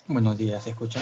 Buenos días, ¿se escucha?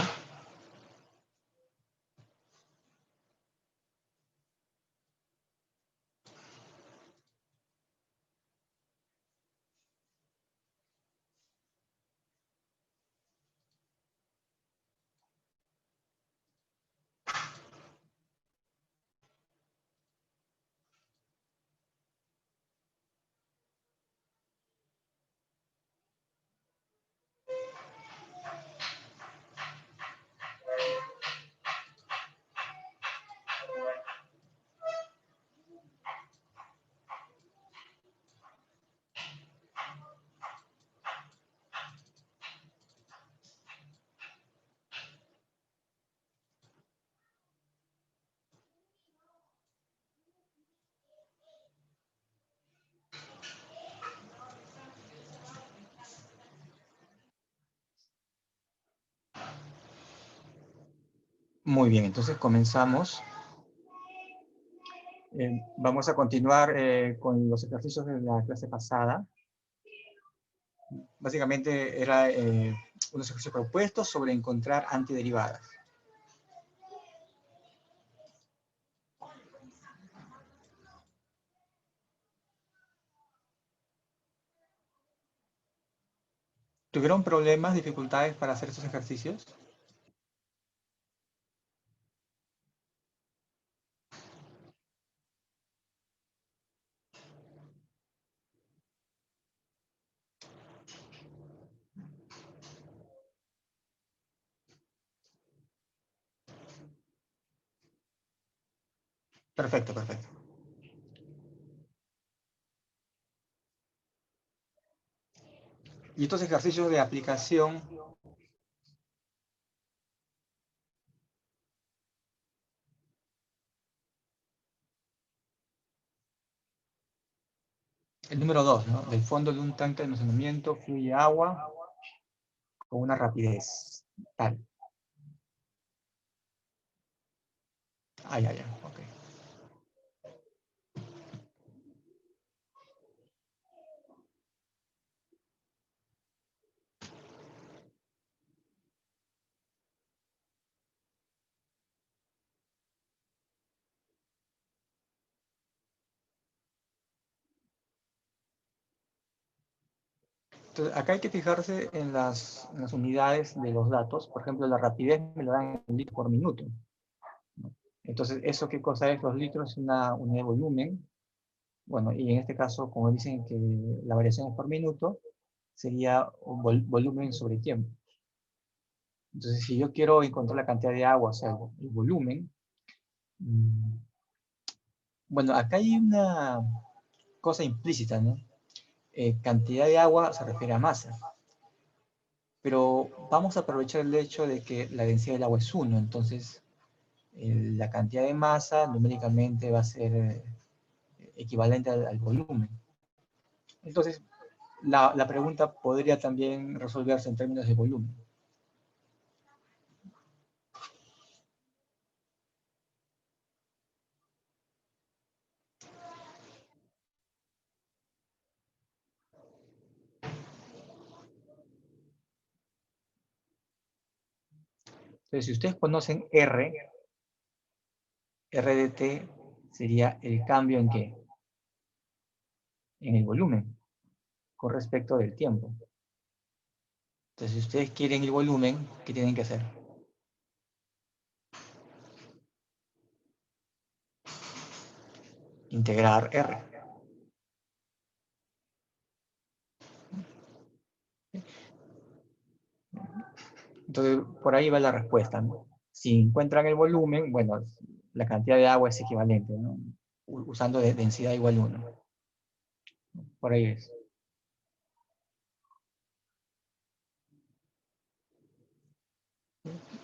Muy bien, entonces comenzamos. Vamos a continuar con los ejercicios de la clase pasada. Básicamente era unos ejercicios propuestos sobre encontrar antiderivadas. ¿Tuvieron problemas, dificultades para hacer estos ejercicios? Perfecto, perfecto. Y estos ejercicios de aplicación, el número 2, ¿no? Del fondo de un tanque de almacenamiento fluye agua con una rapidez tal. Ok. Entonces, acá hay que fijarse en las unidades de los datos. Por ejemplo, la rapidez me lo dan en litros por minuto, ¿no? Entonces, ¿eso qué cosa es? Los litros es una unidad de volumen. Bueno, y en este caso, como dicen que la variación es por minuto, sería un volumen sobre tiempo. Entonces, si yo quiero encontrar la cantidad de agua, o sea, el volumen, mm, bueno, acá hay una cosa implícita, ¿no? Cantidad de agua se refiere a masa. Pero vamos a aprovechar el hecho de que la densidad del agua es 1, entonces la cantidad de masa numéricamente va a ser equivalente al volumen. Entonces, la pregunta podría también resolverse en términos de volumen. Entonces, si ustedes conocen R de T sería el cambio en qué? En el volumen, con respecto del tiempo. Entonces, si ustedes quieren el volumen, ¿qué tienen que hacer? Integrar R. Entonces, por ahí va la respuesta, ¿no? Si encuentran el volumen, bueno, la cantidad de agua es equivalente, ¿no? Usando de densidad igual 1. Por ahí es.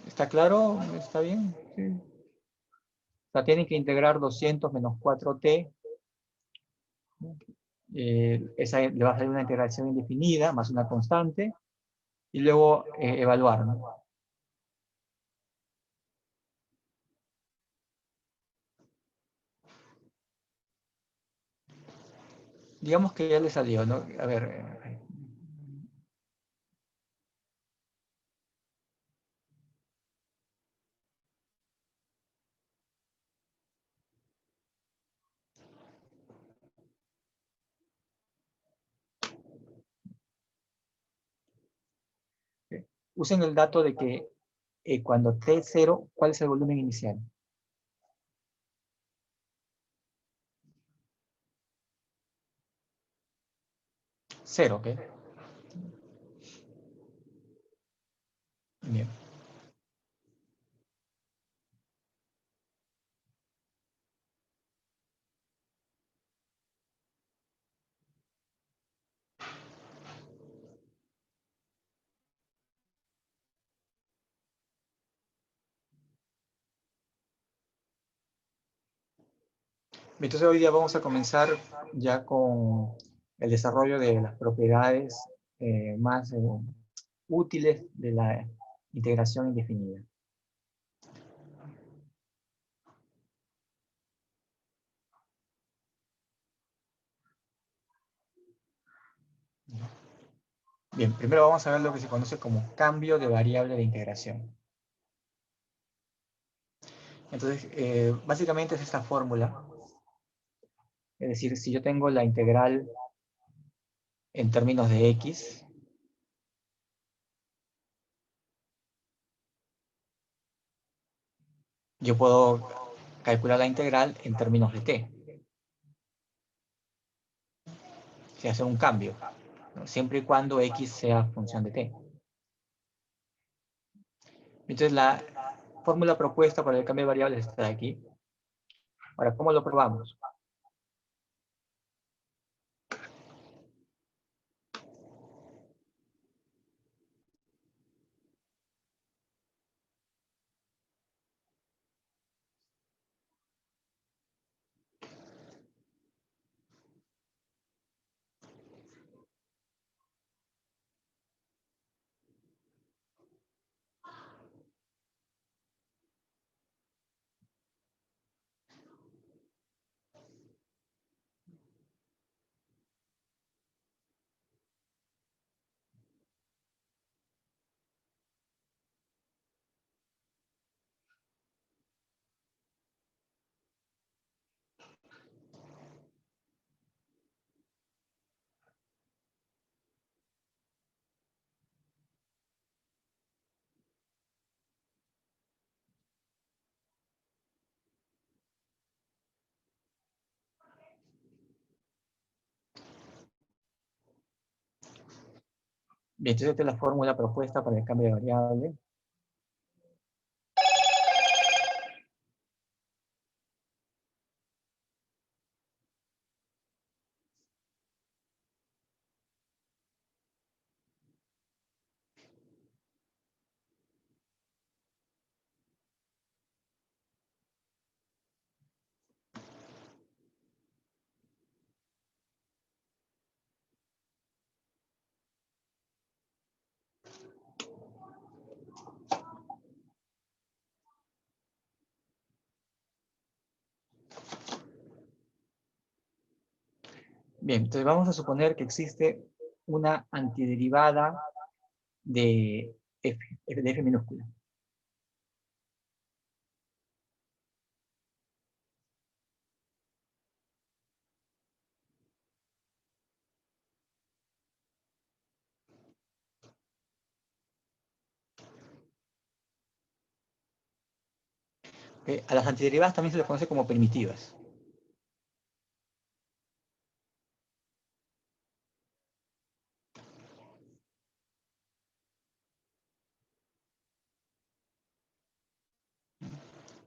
¿Está claro? ¿Está bien? Sí. O sea, tienen que integrar 200 menos 4t. Esa le va a salir una integración indefinida más una constante. Y luego evaluar, ¿no? Digamos que ya le salió, ¿no? A ver. Usen el dato de que cuando t es 0, ¿cuál es el volumen inicial? 0, ¿ok? Bien. Entonces hoy día vamos a comenzar ya con el desarrollo de las propiedades más útiles de la integración indefinida. Bien, primero vamos a ver lo que se conoce como cambio de variable de integración. Entonces, básicamente es esta fórmula. Es decir, si yo tengo la integral en términos de x, yo puedo calcular la integral en términos de t. Si hace un cambio, ¿no? Siempre y cuando x sea función de t. Entonces, la fórmula propuesta para el cambio de variables está aquí. Ahora, ¿cómo lo probamos? Bien, entonces esta es la fórmula propuesta para el cambio de variable. Bien, entonces vamos a suponer que existe una antiderivada de de f minúscula. ¿Ok? A las antiderivadas también se les conoce como primitivas.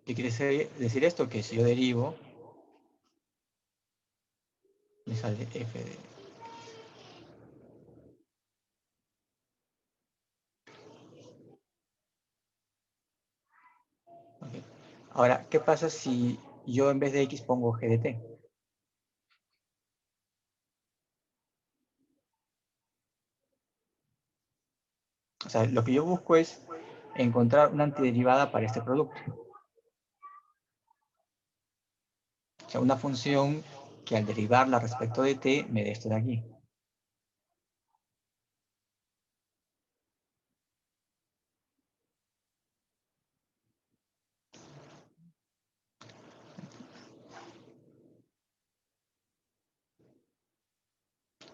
¿Qué quiere decir esto? Que si yo derivo, me sale f de... ¿Ok? Ahora, ¿qué pasa si yo en vez de x pongo g de t? O sea, lo que yo busco es encontrar una antiderivada para este producto. O sea, una función que al derivarla respecto de t me dé esto de aquí.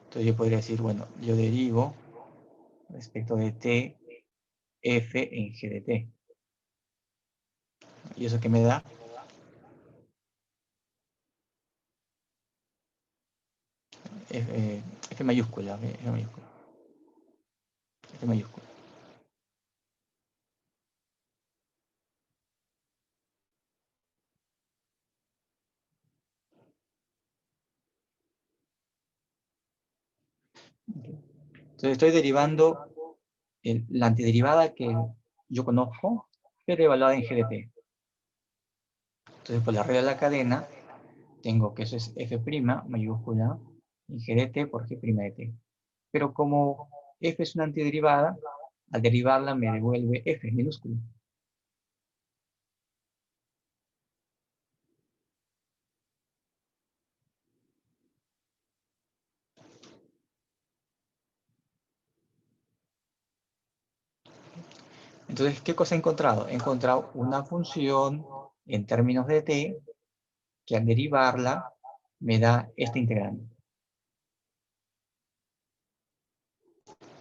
Entonces yo podría decir, bueno, yo derivo respecto de t f en g de t. ¿Y eso qué me da? F mayúscula, F mayúscula, F mayúscula. Entonces estoy derivando la antiderivada que yo conozco, pero evaluada en g de t. Entonces, por la regla de la cadena, tengo que eso es f' mayúscula y g de t por g' de t. Pero como f es una antiderivada, al derivarla me devuelve f minúscula. Entonces, ¿qué cosa he encontrado? He encontrado una función en términos de t que al derivarla me da este integrando.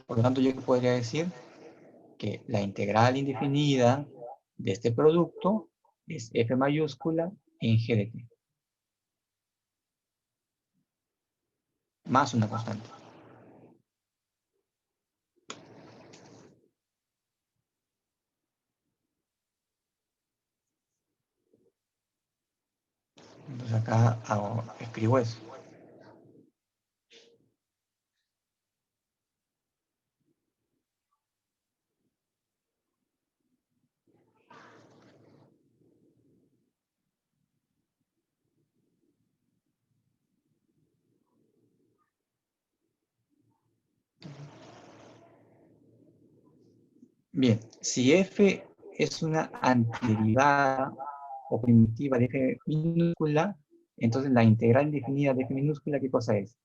Por lo tanto, yo podría decir que la integral indefinida de este producto es f mayúscula en g de t, más una constante. Entonces acá escribo eso. Bien, si f es una antiderivada o primitiva de f minúscula, entonces la integral indefinida de f minúscula, ¿qué cosa es?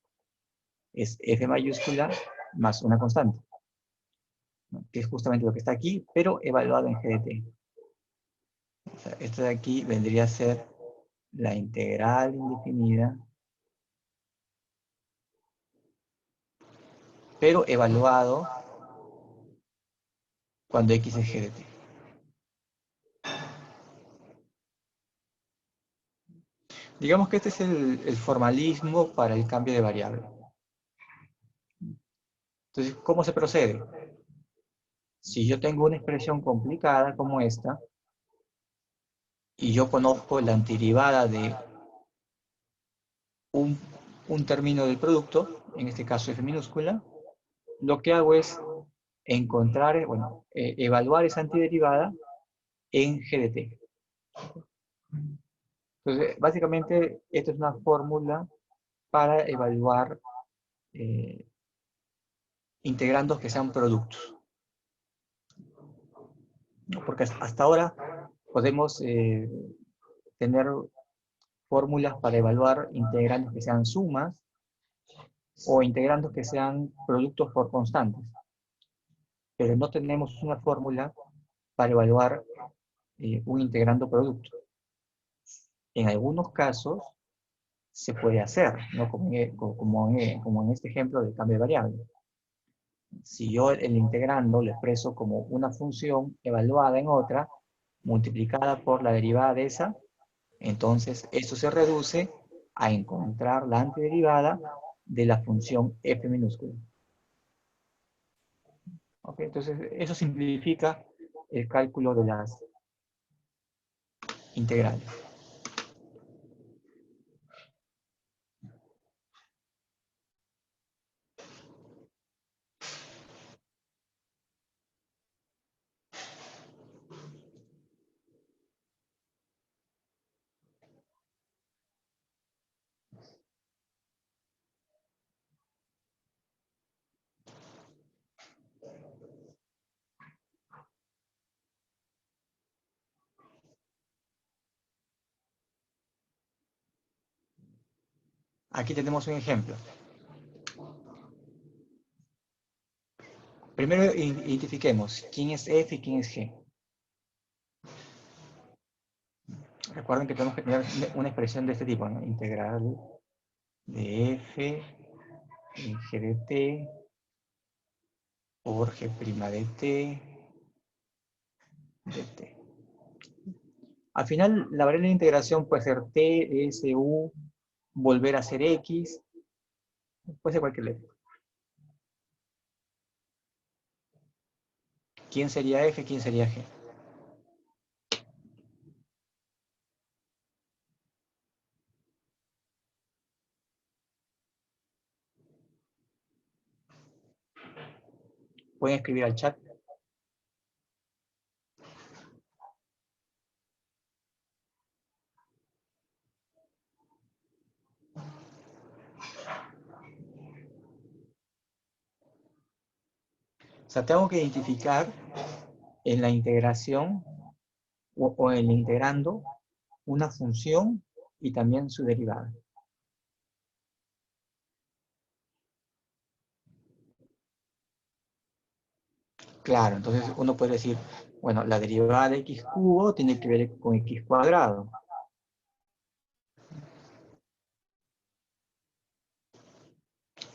Es f mayúscula más una constante, ¿no? Que es justamente lo que está aquí, pero evaluado en g de t. O sea, esto de aquí vendría a ser la integral indefinida, pero evaluado cuando x es g de t. Digamos que este es el formalismo para el cambio de variable. Entonces, ¿cómo se procede? Si yo tengo una expresión complicada como esta, y yo conozco la antiderivada de un, un término del producto, en este caso f minúscula, lo que hago es encontrar, bueno, evaluar esa antiderivada en g de t. Entonces, básicamente, esta es una fórmula para evaluar integrandos que sean productos. Porque hasta ahora podemos tener fórmulas para evaluar integrandos que sean sumas o integrandos que sean productos por constantes. Pero no tenemos una fórmula para evaluar un integrando producto. En algunos casos se puede hacer, ¿no? Como en este ejemplo del cambio de variable. Si yo el integrando lo expreso como una función evaluada en otra, multiplicada por la derivada de esa, entonces esto se reduce a encontrar la antiderivada de la función f minúscula. ¿Okay? Entonces eso simplifica el cálculo de las integrales. Aquí tenemos un ejemplo. Primero identifiquemos quién es f y quién es g. Recuerden que tenemos que tener una expresión de este tipo, ¿no? Integral de f en g de t por g' de t de t. Al final, la variable de integración puede ser t, s, u, volver a ser x, puede ser cualquier letra. ¿Quién sería f? ¿Quién sería g? Pueden escribir al chat. O sea, tengo que identificar en la integración o en el integrando una función y también su derivada. Claro, entonces uno puede decir, bueno, la derivada de x cubo tiene que ver con x cuadrado.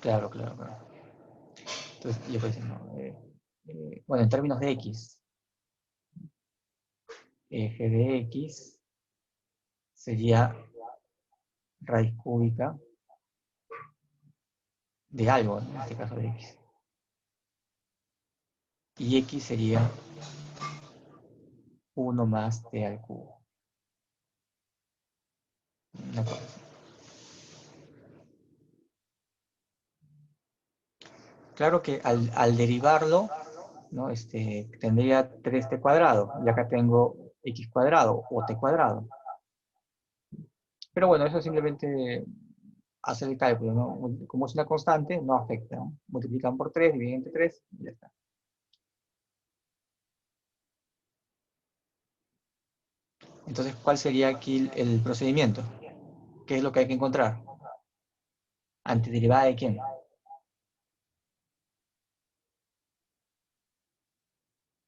Claro, claro, claro. Entonces yo puedo decir, no, bueno, en términos de x, f de x sería raíz cúbica de algo, en este caso de x. Y x sería 1 más t al cubo. Una cosa así. Claro que al derivarlo, ¿no? Tendría 3t cuadrado, y acá tengo x cuadrado o t cuadrado. Pero bueno, eso simplemente hace el cálculo, ¿no? Como es una constante, no afecta, ¿no? Multiplican por 3, dividen entre 3, y ya está. Entonces, ¿cuál sería aquí el procedimiento? ¿Qué es lo que hay que encontrar? ¿Antiderivada de quién?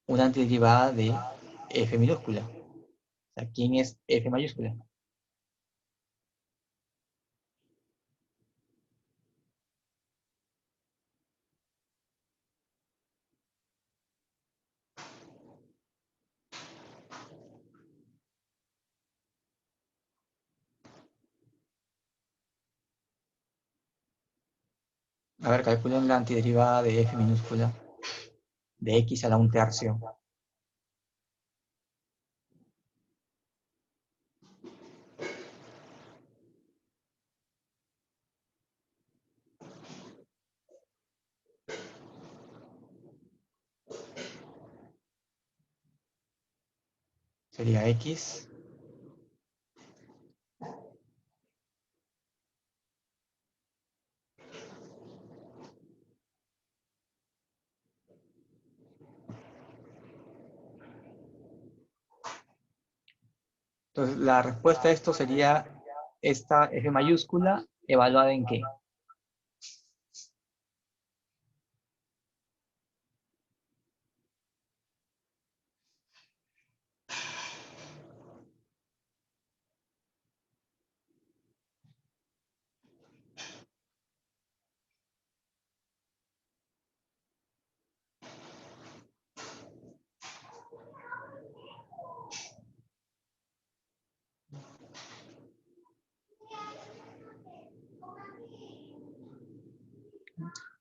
Una antiderivada de f minúscula. O sea, ¿quién es f mayúscula? A ver, calculen la antiderivada de f minúscula de x a la 1/3. Sería x. Entonces, la respuesta a esto sería esta f mayúscula evaluada en qué.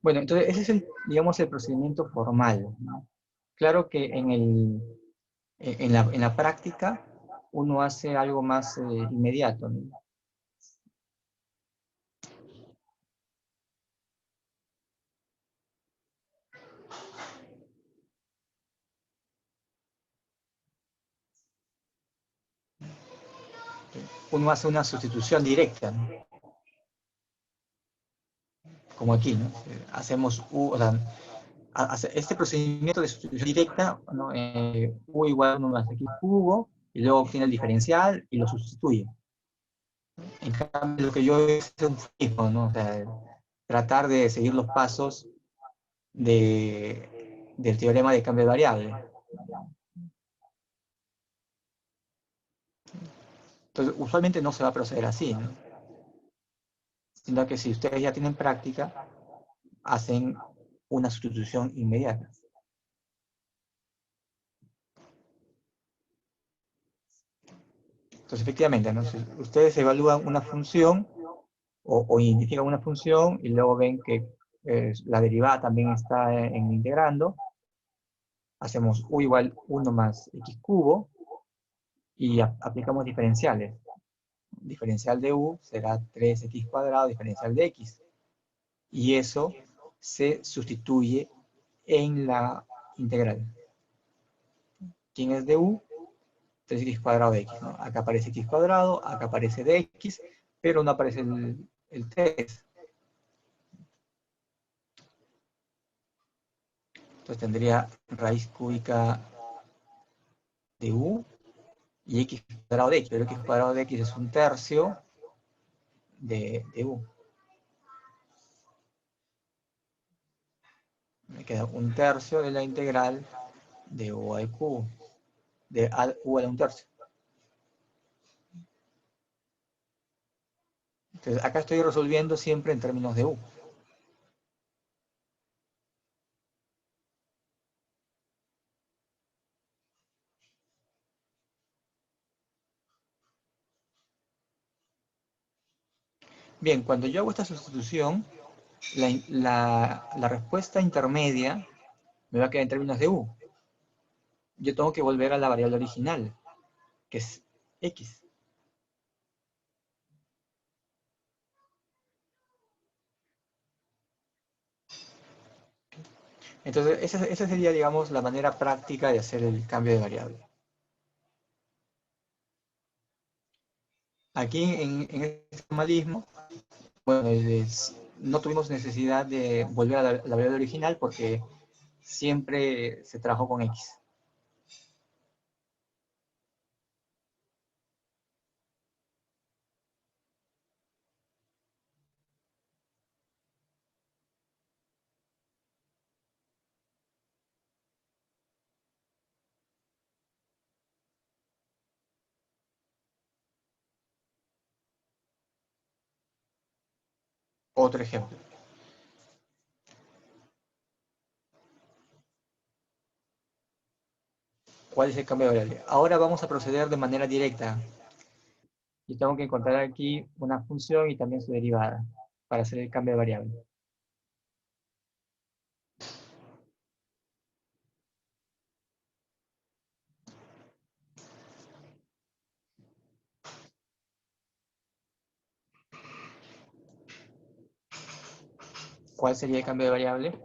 Bueno, entonces ese es digamos, el procedimiento formal, ¿no? Claro que en la práctica uno hace algo más inmediato, ¿no? Uno hace una sustitución directa, ¿no? Como aquí, ¿no? Hacemos U, o sea, este procedimiento de sustitución directa, ¿no? U igual a 1 más X cubo, y luego obtiene el diferencial y lo sustituye. En cambio, lo que yo es un fijo, ¿no? O sea, tratar de seguir los pasos del teorema de cambio de variable. Entonces, usualmente no se va a proceder así, ¿no? Sino que si ustedes ya tienen práctica, hacen una sustitución inmediata. Entonces, efectivamente, ¿no? Si ustedes evalúan una función o identifican una función y luego ven que la derivada también está en integrando, hacemos u igual 1 más x cubo y aplicamos diferenciales. Diferencial de u será 3x cuadrado diferencial de x. Y eso se sustituye en la integral. ¿Quién es de u? 3x cuadrado de x, ¿no? Acá aparece x cuadrado, acá aparece dx, pero no aparece el 3. Entonces tendría raíz cúbica de u y x cuadrado de x, pero x cuadrado de x es un tercio de u. Me queda un tercio de la integral de u al cubo, de u a la un tercio. Entonces acá estoy resolviendo siempre en términos de u. Bien, cuando yo hago esta sustitución, la respuesta intermedia me va a quedar en términos de u. Yo tengo que volver a la variable original, que es x. Entonces, esa sería, digamos, la manera práctica de hacer el cambio de variable. Aquí en este formalismo, bueno, no tuvimos necesidad de volver a la variable original porque siempre se trabajó con x. Otro ejemplo. ¿Cuál es el cambio de variable? Ahora vamos a proceder de manera directa. Yo tengo que encontrar aquí una función y también su derivada para hacer el cambio de variable. ¿Cuál sería el cambio de variable?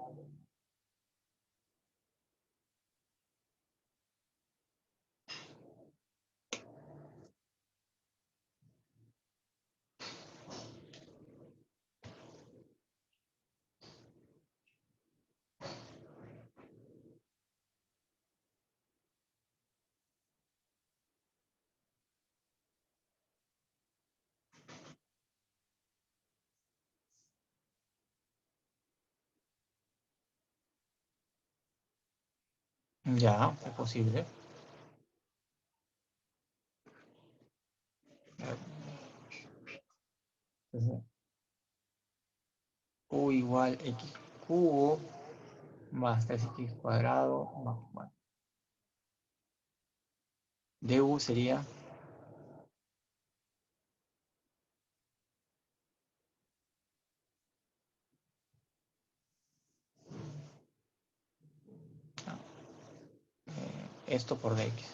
Ya, es posible. Entonces, u igual x cubo más 3x cuadrado más, bueno, du sería, esto por dx.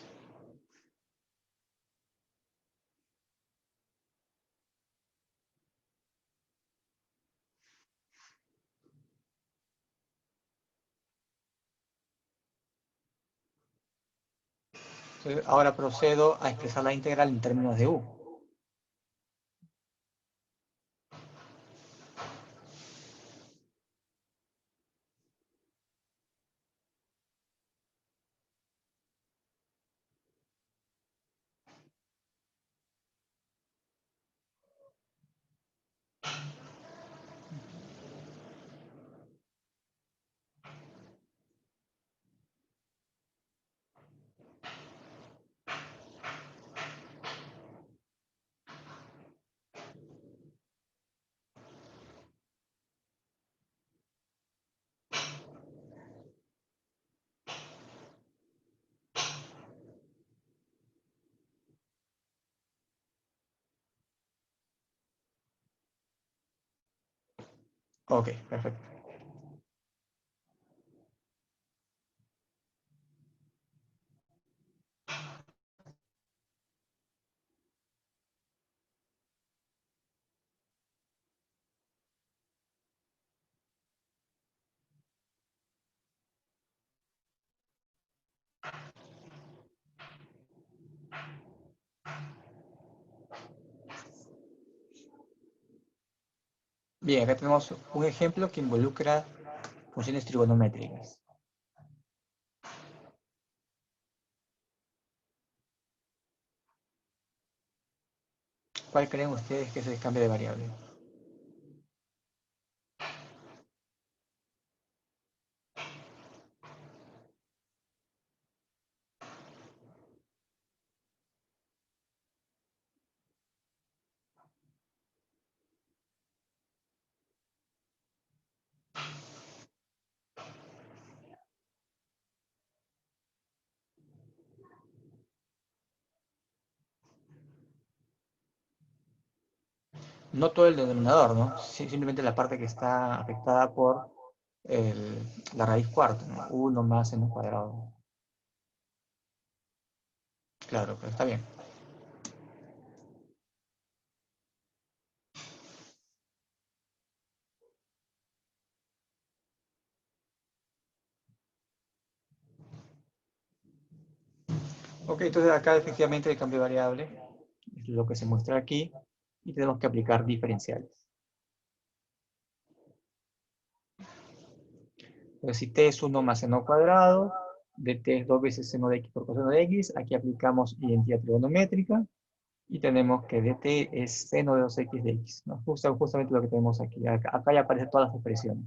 Entonces, ahora procedo a expresar la integral en términos de u. Ok, perfecto. Bien, acá tenemos un ejemplo que involucra funciones trigonométricas. ¿Cuál creen ustedes que es el cambio de variable? No todo el denominador, ¿no? Simplemente la parte que está afectada por la raíz cuarta, ¿no? 1 más n cuadrado. Claro, pero está bien. Ok, entonces acá efectivamente el cambio de variable es lo que se muestra aquí y tenemos que aplicar diferenciales. Entonces si t es 1 más seno cuadrado, dt es 2 veces seno de x por coseno de x, aquí aplicamos identidad trigonométrica y tenemos que dt es seno de 2x de x, ¿no? Justamente lo que tenemos aquí. Acá ya aparecen todas las expresiones.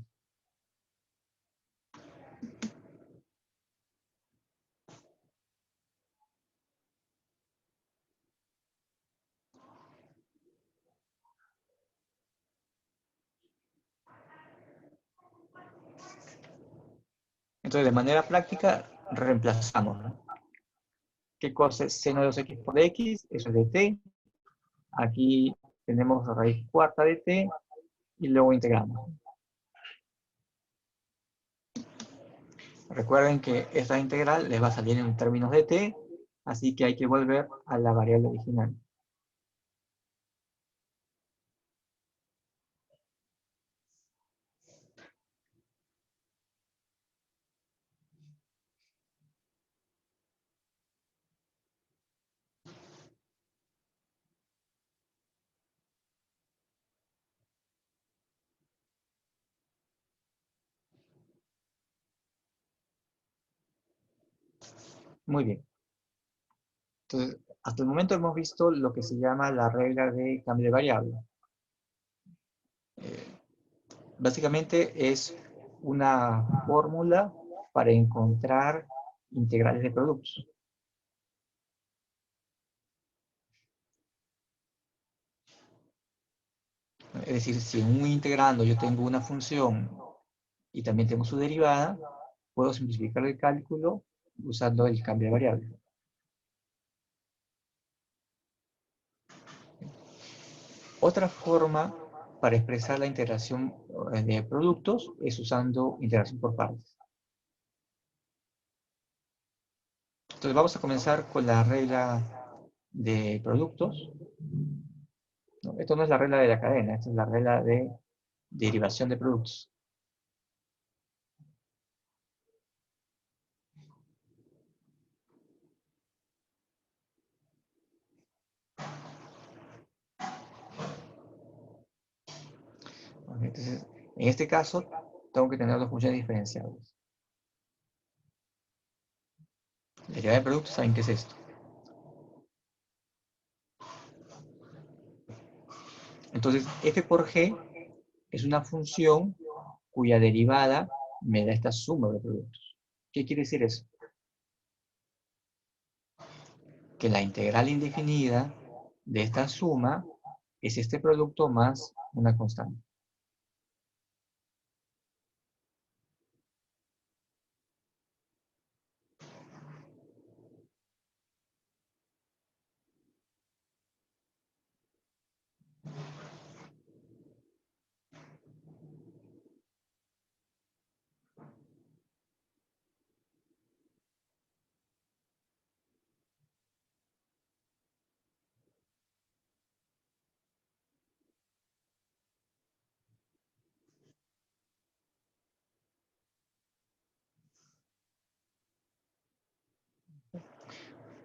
Entonces, de manera práctica, reemplazamos, ¿no? ¿Qué cosa es seno de 2x por x? Eso es dt. Aquí tenemos raíz cuarta de t y luego integramos. Recuerden que esta integral les va a salir en términos de t, así que hay que volver a la variable original. Muy bien. Entonces, hasta el momento hemos visto lo que se llama la regla de cambio de variable. Eh, Básicamente es una fórmula para encontrar integrales de productos. Es decir, si en un integrando yo tengo una función y también tengo su derivada, puedo simplificar el cálculo usando el cambio de variable. Otra forma para expresar la integración de productos es usando integración por partes. Entonces vamos a comenzar con la regla de productos. ¿No? Esto no es la regla de la cadena, esta es la regla de derivación de productos. Entonces, en este caso, tengo que tener dos funciones diferenciables. La derivada de productos, ¿saben qué es esto? Entonces, f por g es una función cuya derivada me da esta suma de productos. ¿Qué quiere decir eso? Que la integral indefinida de esta suma es este producto más una constante.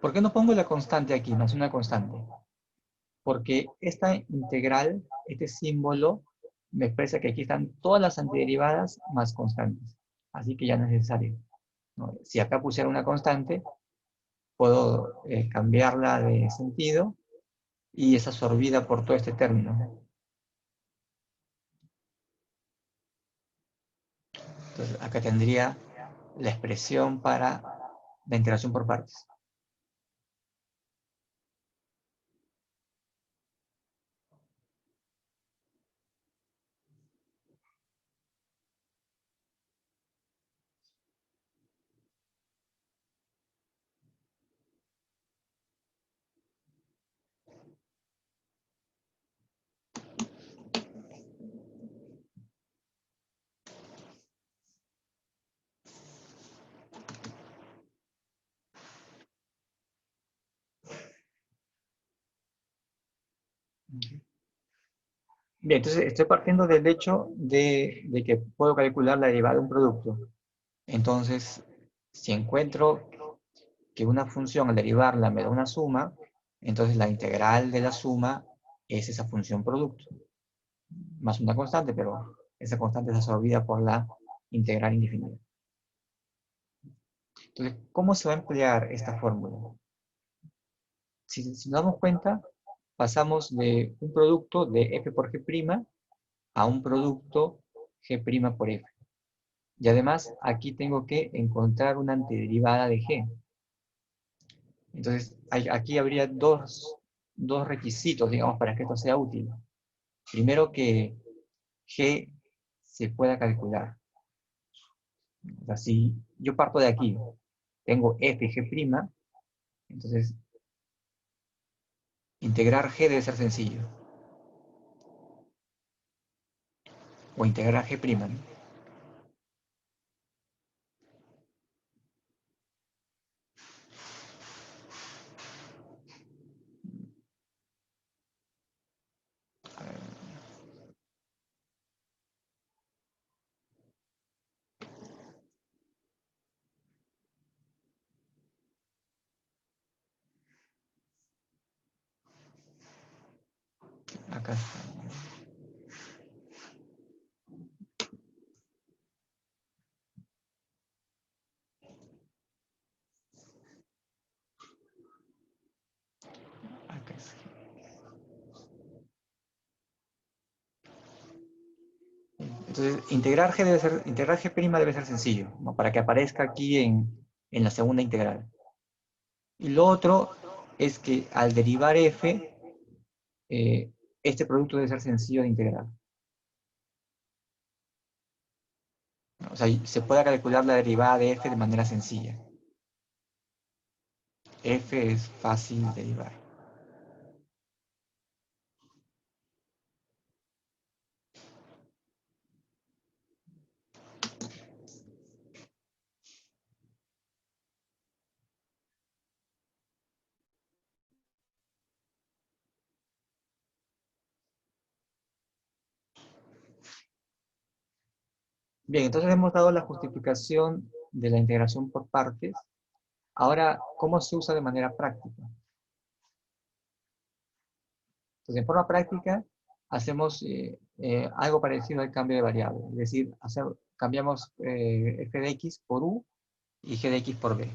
¿Por qué no pongo la constante aquí, más una constante? Porque esta integral, este símbolo, me expresa que aquí están todas las antiderivadas más constantes. Así que ya no es necesario, ¿no? Si acá pusiera una constante, puedo cambiarla de sentido y es absorbida por todo este término. Entonces acá tendría la expresión para la integración por partes. Bien, entonces estoy partiendo del hecho de que puedo calcular la derivada de un producto. Entonces, si encuentro que una función al derivarla me da una suma, entonces la integral de la suma es esa función producto, más una constante, pero esa constante es absorbida por la integral indefinida. Entonces, ¿cómo se va a emplear esta fórmula? Si nos damos cuenta, pasamos de un producto de f por g' a un producto g' por f. Y además, aquí tengo que encontrar una antiderivada de g. Entonces, aquí habría dos requisitos, digamos, para que esto sea útil. Primero, que g se pueda calcular. O sea, si yo parto de aquí, tengo f g', entonces integrar g debe ser sencillo. O integrar g', ¿no? Acá está. Acá está. Entonces, integrar g' debe ser sencillo, ¿no? Para que aparezca aquí en la segunda integral. Y lo otro es que al derivar f, este producto debe ser sencillo de integrar. O sea, se puede calcular la derivada de f de manera sencilla. F es fácil de derivar. Bien, entonces hemos dado la justificación de la integración por partes. Ahora, ¿cómo se usa de manera práctica? Entonces, en forma práctica, hacemos algo parecido al cambio de variable. Es decir, cambiamos f de x por u y g de x por b.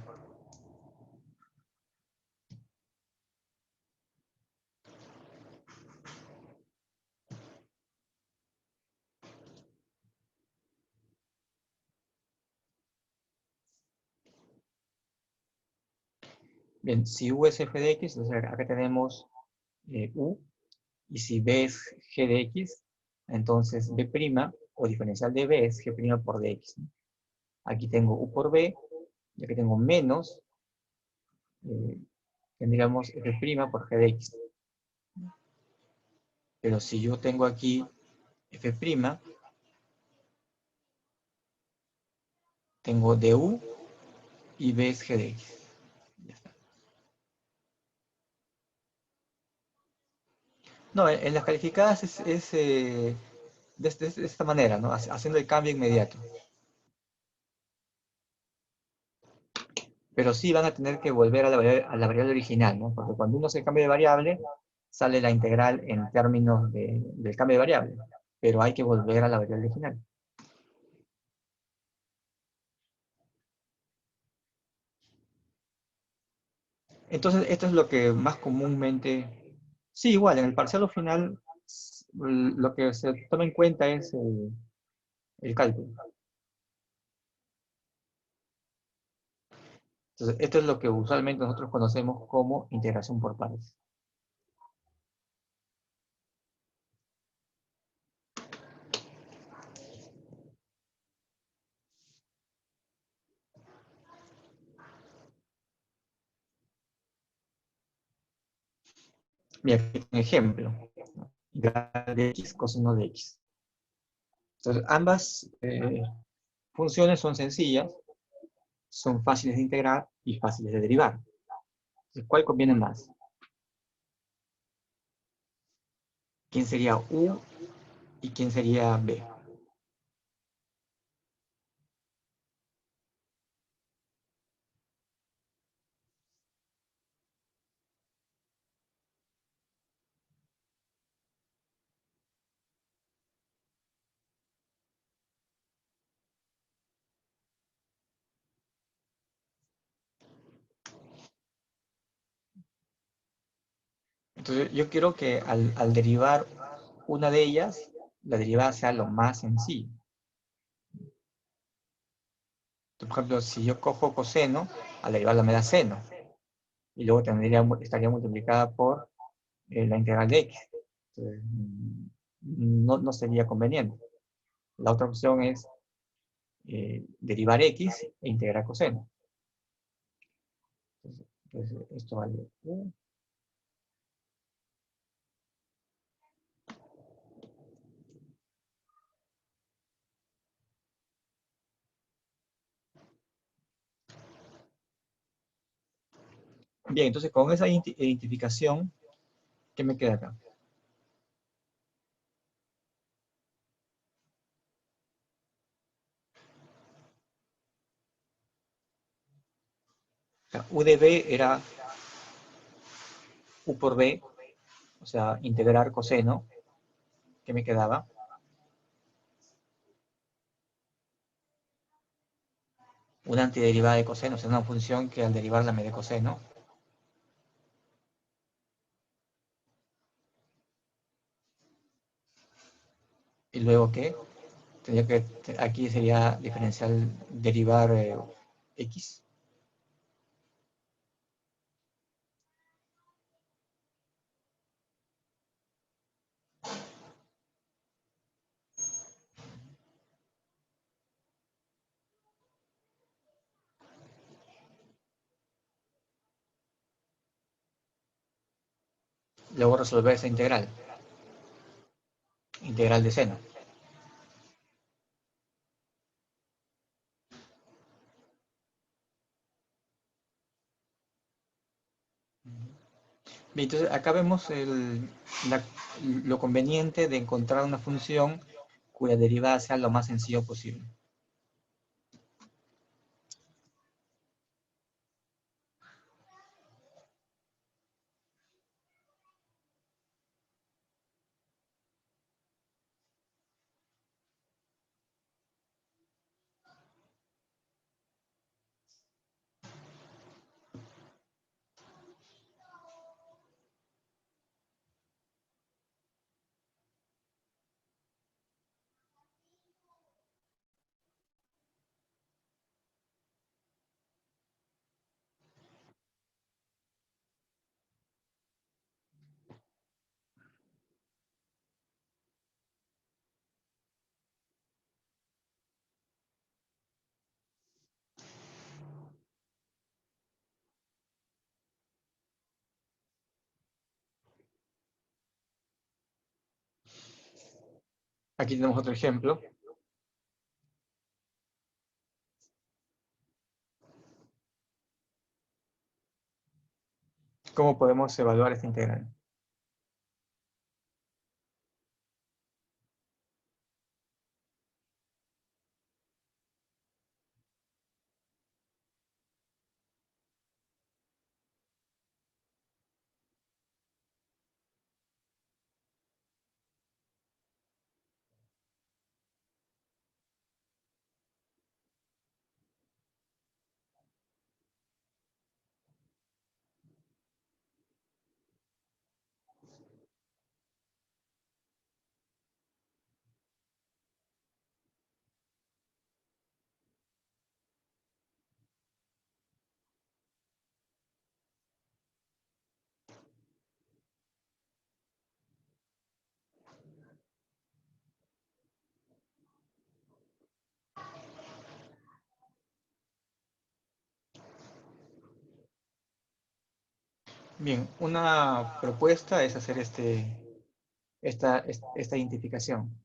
Bien, si u es f de x, entonces acá tenemos u, y si b es g de x, entonces b' o diferencial de b es g' por dx, ¿no? Aquí tengo u por b, y aquí tengo menos, eh, tendríamos f' por g de x. Pero si yo tengo aquí f', tengo du y b es g de x. Ya está. No, en las calificadas es de esta manera, ¿no? Haciendo el cambio inmediato. pero sí van a tener que volver a la variable original, ¿no? Porque cuando uno se cambia de variable, sale la integral en términos del cambio de variable, pero hay que volver a la variable original. Entonces, esto es lo que más comúnmente, sí, igual, en el parcial final, lo que se toma en cuenta es el cálculo. Entonces, esto es lo que usualmente nosotros conocemos como integración por pares. Mira, aquí hay un ejemplo. Integral de x, coseno de x. Entonces, ambas funciones son sencillas, son fáciles de integrar y fáciles de derivar. Entonces, ¿cuál conviene más? ¿Quién sería u y quién sería b? Entonces, yo quiero que al derivar una de ellas, la derivada sea lo más sencillo. Por ejemplo, si yo cojo coseno, al derivarla me da seno. Y luego estaría multiplicada por la integral de x. Entonces, no sería conveniente. La otra opción es derivar x e integrar coseno. Entonces, esto vale u. Bien, entonces con esa identificación, ¿qué me queda acá? O sea, u de b era u por b, o sea, integrar coseno, ¿qué me quedaba? Una antiderivada de coseno, o sea, una función que al derivarla me dé coseno. ¿Y luego qué? Tendría que, aquí sería diferencial derivar x. Luego resolver esa integral de seno. Bien, entonces acá vemos lo conveniente de encontrar una función cuya derivada sea lo más sencillo posible. Aquí tenemos otro ejemplo. ¿Cómo podemos evaluar esta integral? Bien, una propuesta es hacer esta identificación.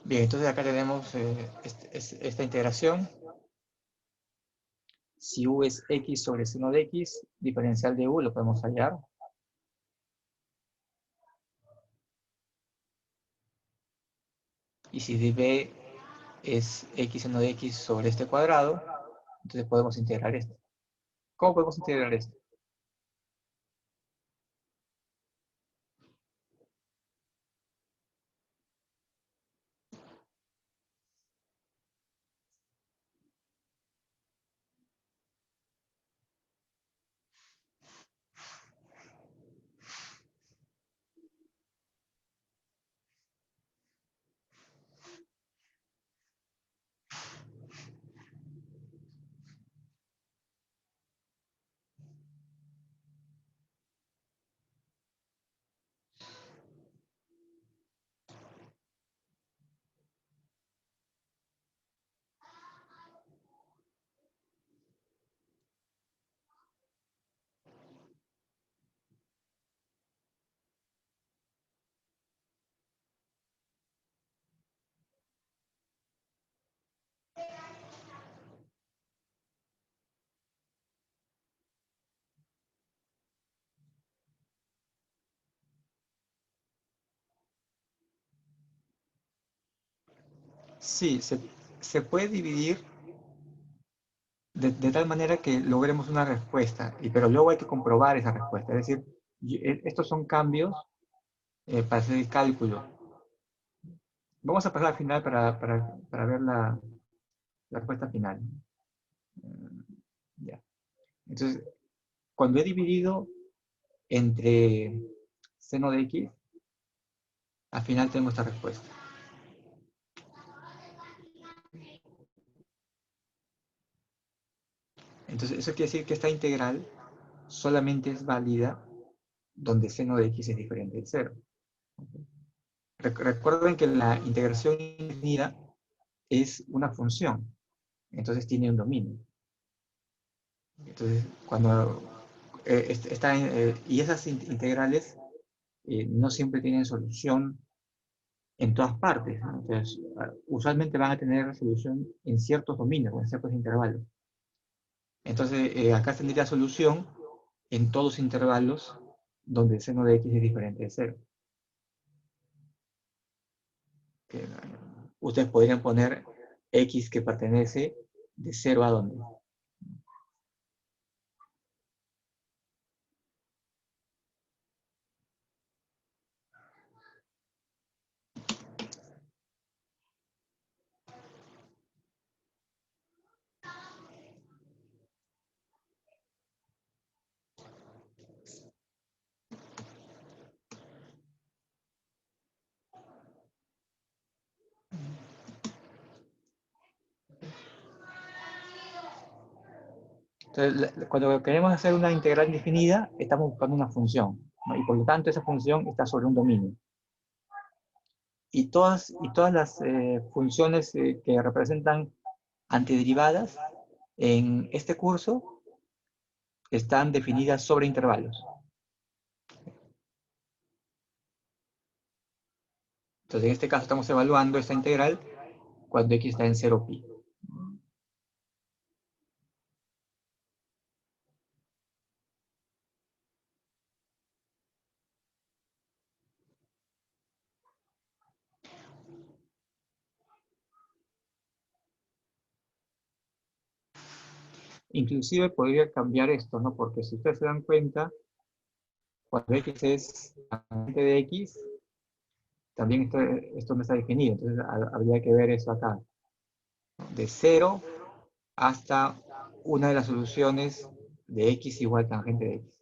Bien, entonces acá tenemos esta integración. Si u es x sobre seno de x, diferencial de u lo podemos hallar. Y si b es x seno de x sobre este cuadrado, entonces podemos integrar esto. ¿Cómo podemos integrar esto? Sí, se puede dividir de tal manera que logremos una respuesta, pero luego hay que comprobar esa respuesta. Es decir, estos son cambios para hacer el cálculo. Vamos a pasar al final para ver la respuesta final. Ya. Entonces, cuando he dividido entre seno de x, al final tengo esta respuesta. Entonces, eso quiere decir que esta integral solamente es válida donde seno de x es diferente de 0. Recuerden que la integración indefinida es una función, entonces tiene un dominio. Entonces, cuando y esas integrales no siempre tienen solución en todas partes, ¿no? Entonces, usualmente van a tener solución en ciertos dominios o en ciertos intervalos. Entonces, acá tendría solución en todos los intervalos donde el seno de x es diferente de 0. Ustedes podrían poner x que pertenece de 0 a dónde. Entonces, cuando queremos hacer una integral indefinida, estamos buscando una función, ¿no? Y por lo tanto esa función está sobre un dominio. Y todas las funciones que representan antiderivadas en este curso están definidas sobre intervalos. Entonces, en este caso estamos evaluando esta integral cuando x está en 0pi. Inclusive podría cambiar esto, ¿no? Porque si ustedes se dan cuenta, cuando x es tangente de x, también esto no está definido. Entonces habría que ver eso acá. De 0 hasta una de las soluciones de x igual tangente de x.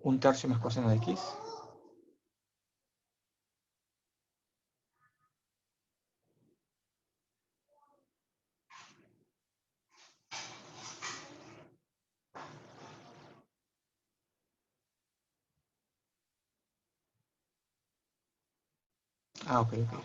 Un tercio más coseno de x. Ah, ok, ok.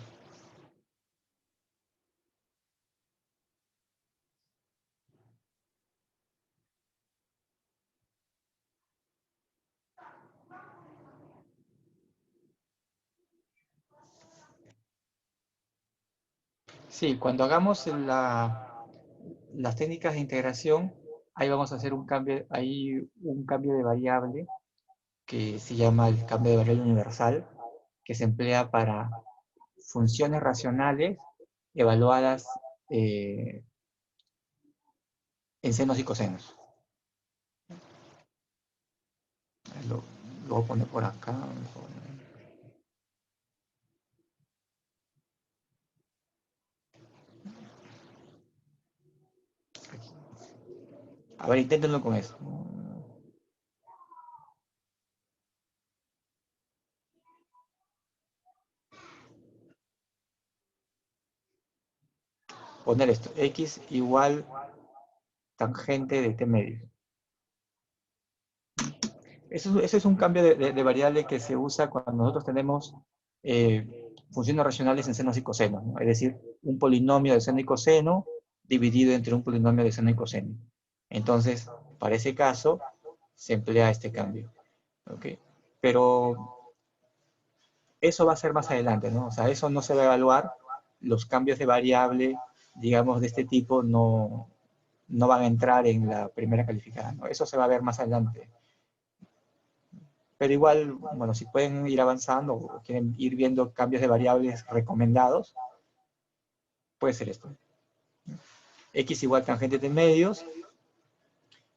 Sí, cuando hagamos las técnicas de integración, ahí vamos a hacer un cambio de variable que se llama el cambio de variable universal, que se emplea para funciones racionales evaluadas en senos y cosenos. Lo, lo voy a poner por acá. A ver, inténtenlo con eso. Poner esto, x igual tangente de t medio. Eso es un cambio de variable que se usa cuando nosotros tenemos funciones racionales en senos y cosenos, ¿no? Es decir, un polinomio de seno y coseno dividido entre un polinomio de seno y coseno. Entonces, para ese caso, se emplea este cambio. ¿Ok? Pero eso va a ser más adelante, ¿no? O sea, eso no se va a evaluar. Los cambios de variable, digamos, de este tipo no van a entrar en la primera calificada, ¿no? Eso se va a ver más adelante. Pero igual, bueno, si pueden ir avanzando o quieren ir viendo cambios de variables recomendados, puede ser esto. X igual tangente de medios,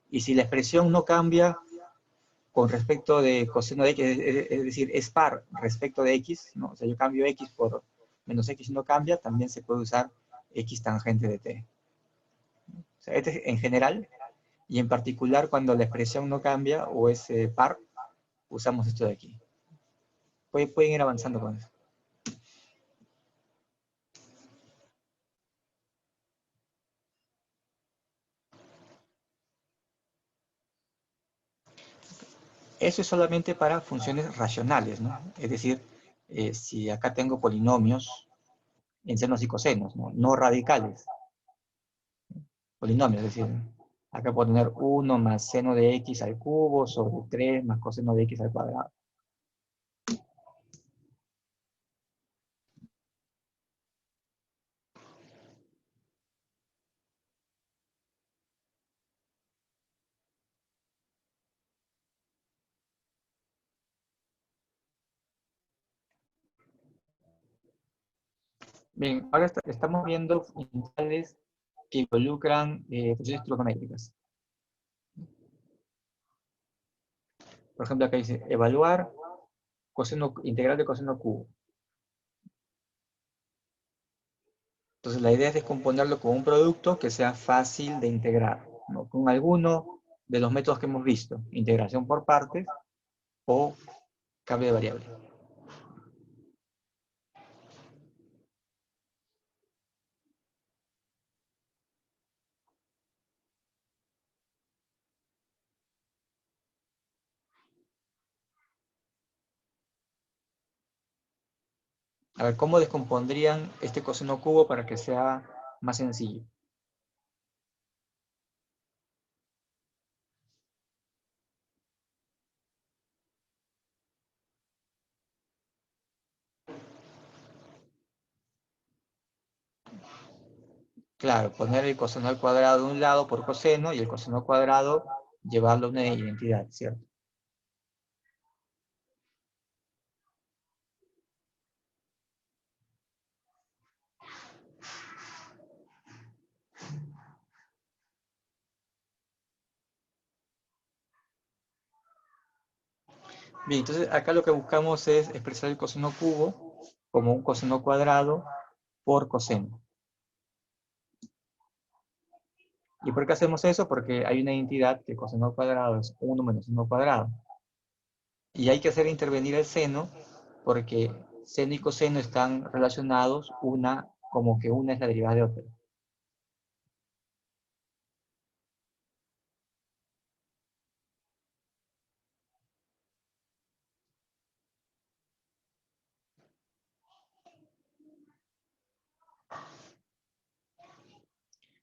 y si la expresión no cambia con respecto de coseno de x, es decir, es par respecto de x, ¿no? O sea, yo cambio x por menos x y no cambia, también se puede usar x tangente de t. O sea, este es en general, y en particular cuando la expresión no cambia o es par, usamos esto de aquí. Pueden ir avanzando con eso. Eso es solamente para funciones racionales, ¿no? Es decir, si acá tengo polinomios en senos y cosenos, ¿no? No radicales, polinomios, es decir, acá puedo tener 1 más seno de x al cubo sobre 3 más coseno de x al cuadrado. Bien, ahora estamos viendo integrales que involucran funciones trigonométricas. Por ejemplo, acá dice evaluar coseno, integral de coseno cubo. Entonces la idea es descomponerlo con un producto que sea fácil de integrar, ¿no? Con alguno de los métodos que hemos visto, integración por partes o cambio de variable. A ver, ¿cómo descompondrían este coseno cubo para que sea más sencillo? Claro, poner el coseno al cuadrado de un lado por coseno y el coseno al cuadrado llevarlo a una identidad, ¿cierto? Bien, entonces acá lo que buscamos es expresar el coseno cubo como un coseno cuadrado por coseno. ¿Y por qué hacemos eso? Porque hay una identidad que coseno al cuadrado es 1 menos 1 cuadrado. Y hay que hacer intervenir el seno porque seno y coseno están relacionados, como que una es la derivada de otra.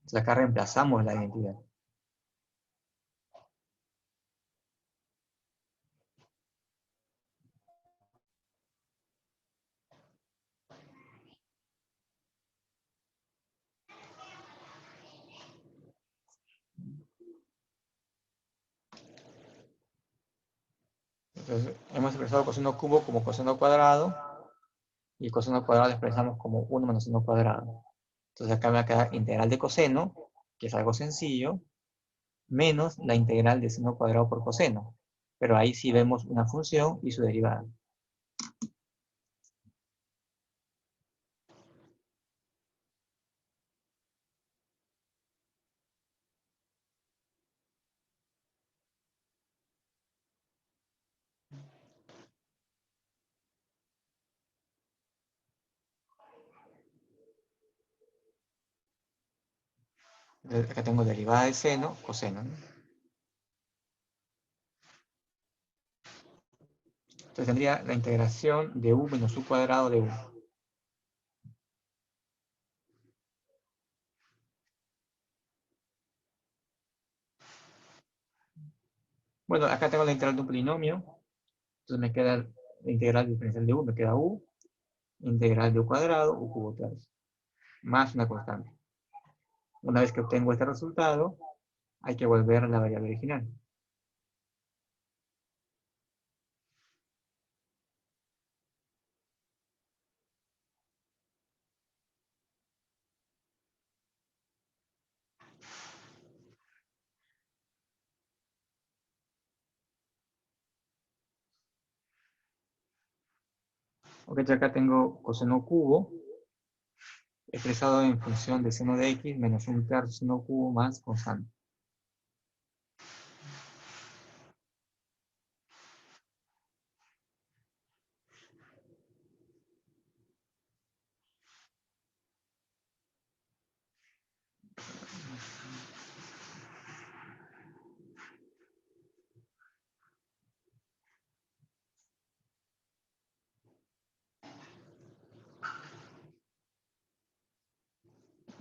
Entonces acá reemplazamos la identidad. Entonces hemos expresado coseno cubo como coseno cuadrado y coseno cuadrado lo expresamos como 1 menos 1 cuadrado. Entonces acá me va a quedar integral de coseno, que es algo sencillo, menos la integral de seno cuadrado por coseno. Pero ahí sí vemos una función y su derivada. Entonces acá tengo derivada de seno, coseno, ¿no? Entonces tendría la integración de u menos u cuadrado de u. Bueno, acá tengo la integral de un polinomio. Entonces me queda la integral diferencial de u, me queda u, integral de u cuadrado, u cubo otra vez, más una constante. Una vez que obtengo este resultado, hay que volver a la variable original. Ok, entonces acá tengo coseno cubo, expresado en función de seno de x menos un tercio seno cubo más constante.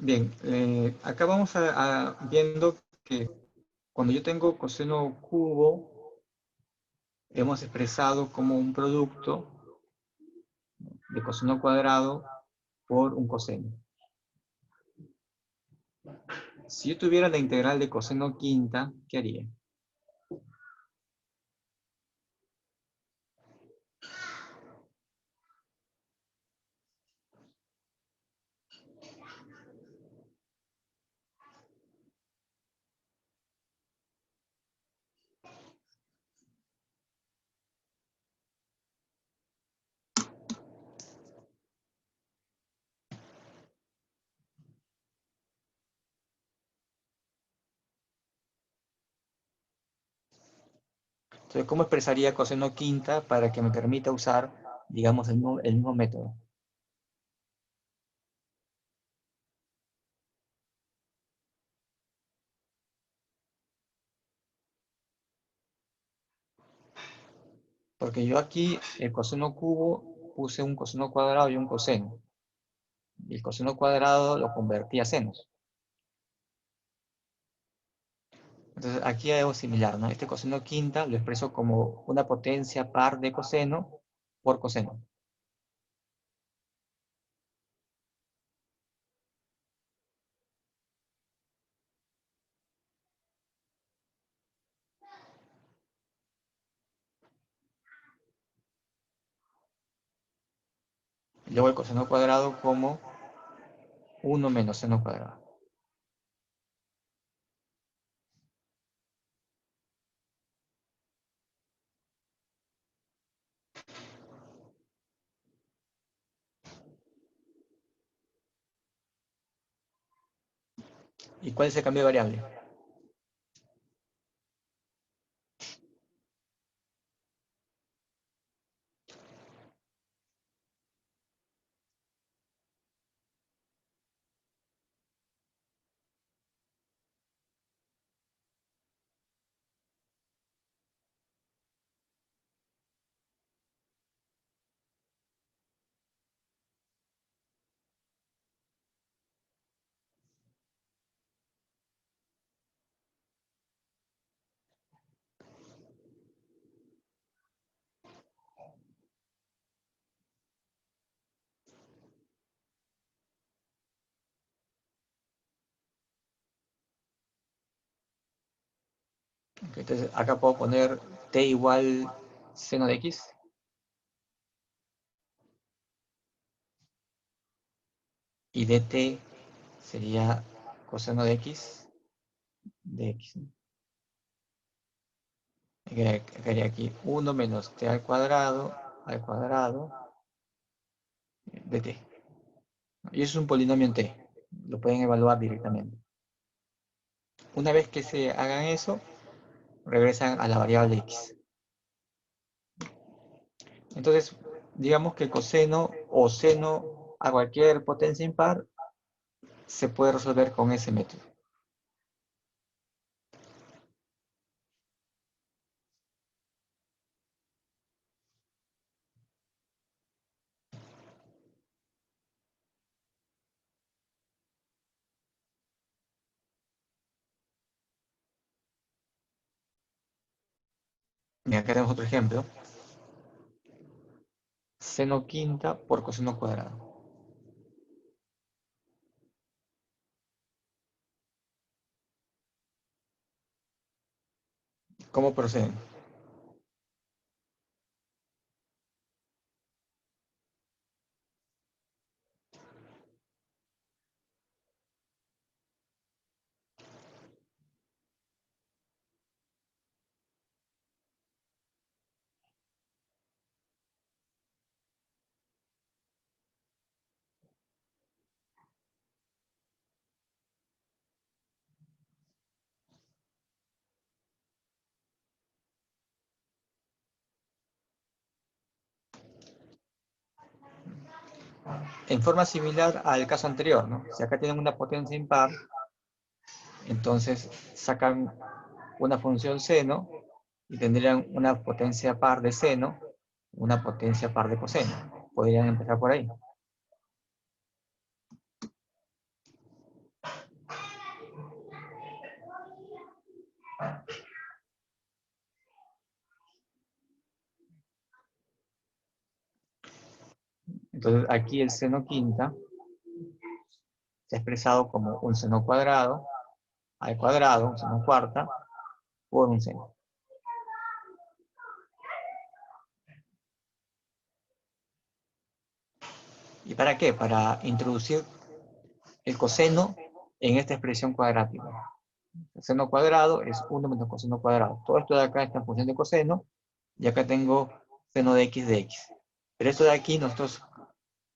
Bien, acá vamos viendo que cuando yo tengo coseno cubo, hemos expresado como un producto de coseno cuadrado por un coseno. Si yo tuviera la integral de coseno quinta, ¿qué haría? Entonces, ¿cómo expresaría coseno quinta para que me permita usar, digamos, el mismo método? Porque yo aquí, el coseno cubo, puse un coseno cuadrado y un coseno. Y el coseno cuadrado lo convertí a senos. Entonces aquí hay algo similar, ¿no? Este coseno quinta lo expreso como una potencia par de coseno por coseno. Luego el coseno cuadrado como 1 menos seno cuadrado. ¿Y cuál es el cambio de variable? Entonces acá puedo poner t igual seno de x. Y dt sería coseno de x de x, ¿no? Quedaría aquí 1 menos t al cuadrado de t. Y eso es un polinomio en t. Lo pueden evaluar directamente. Una vez que se hagan eso, regresan a la variable x. Entonces, digamos que el coseno o seno a cualquier potencia impar se puede resolver con ese método. Y acá tenemos otro ejemplo. Seno quinta por coseno cuadrado. ¿Cómo proceden? En forma similar al caso anterior, ¿no? Si acá tienen una potencia impar, entonces sacan una función seno y tendrían una potencia par de seno, una potencia par de coseno. Podrían empezar por ahí. Entonces aquí el seno quinta se ha expresado como un seno cuadrado al cuadrado, un seno cuarta, por un seno. ¿Y para qué? Para introducir el coseno en esta expresión cuadrática. El seno cuadrado es 1 menos coseno cuadrado. Todo esto de acá está en función de coseno, y acá tengo seno de x. Pero esto de aquí, nosotros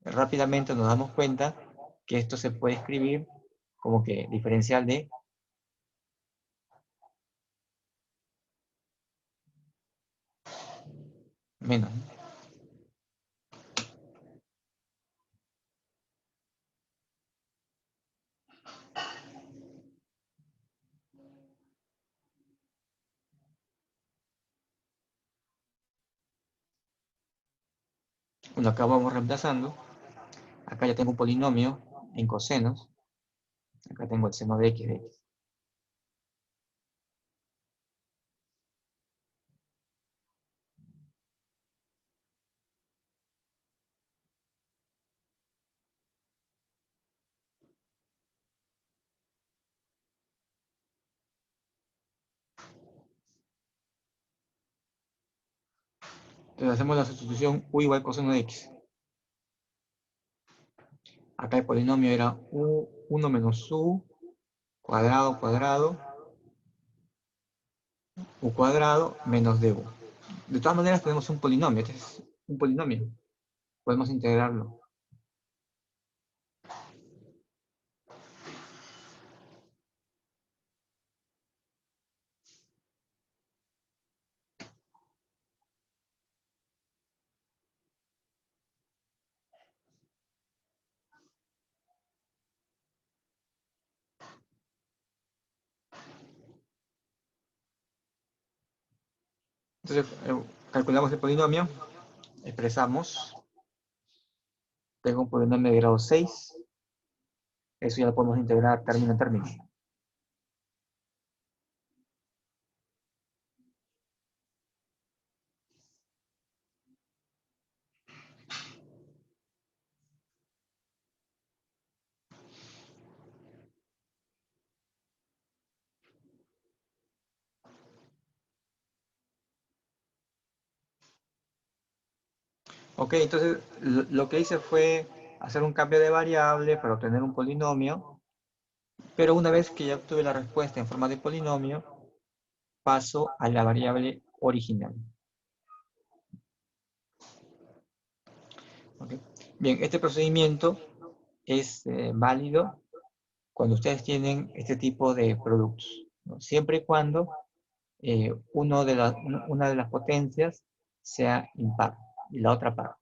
rápidamente nos damos cuenta que esto se puede escribir como que diferencial de menos. Bueno, acá vamos reemplazando. Acá ya tengo un polinomio en cosenos. Acá tengo el seno de x de x. Entonces hacemos la sustitución u igual coseno de x. Acá el polinomio era u1 menos u cuadrado cuadrado u cuadrado menos du. De todas maneras tenemos un polinomio. Este es un polinomio. Podemos integrarlo. Entonces calculamos el polinomio, expresamos, tengo un polinomio de grado 6, eso ya lo podemos integrar término en término. Ok, entonces lo que hice fue hacer un cambio de variable para obtener un polinomio, pero una vez que ya obtuve la respuesta en forma de polinomio, paso a la variable original. Okay. Bien, este procedimiento es válido cuando ustedes tienen este tipo de productos, ¿no? Siempre y cuando una de las potencias sea impar y la otra par.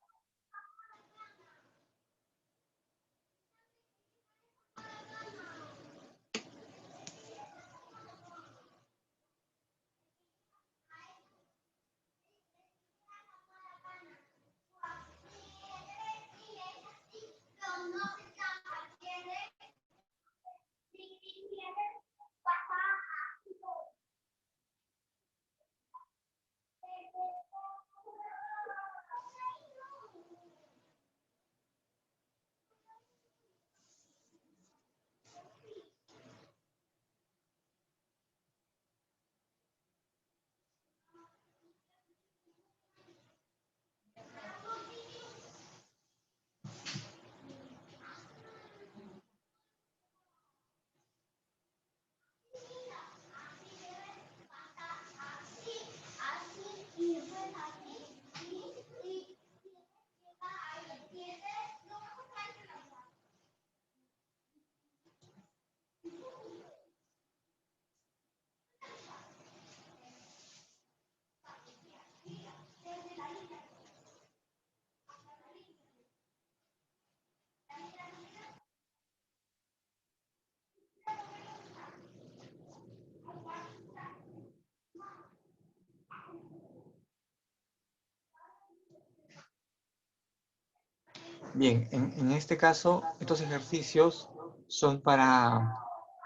Bien, en este caso, estos ejercicios son para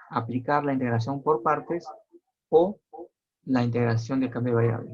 aplicar la integración por partes o la integración de cambio de variable.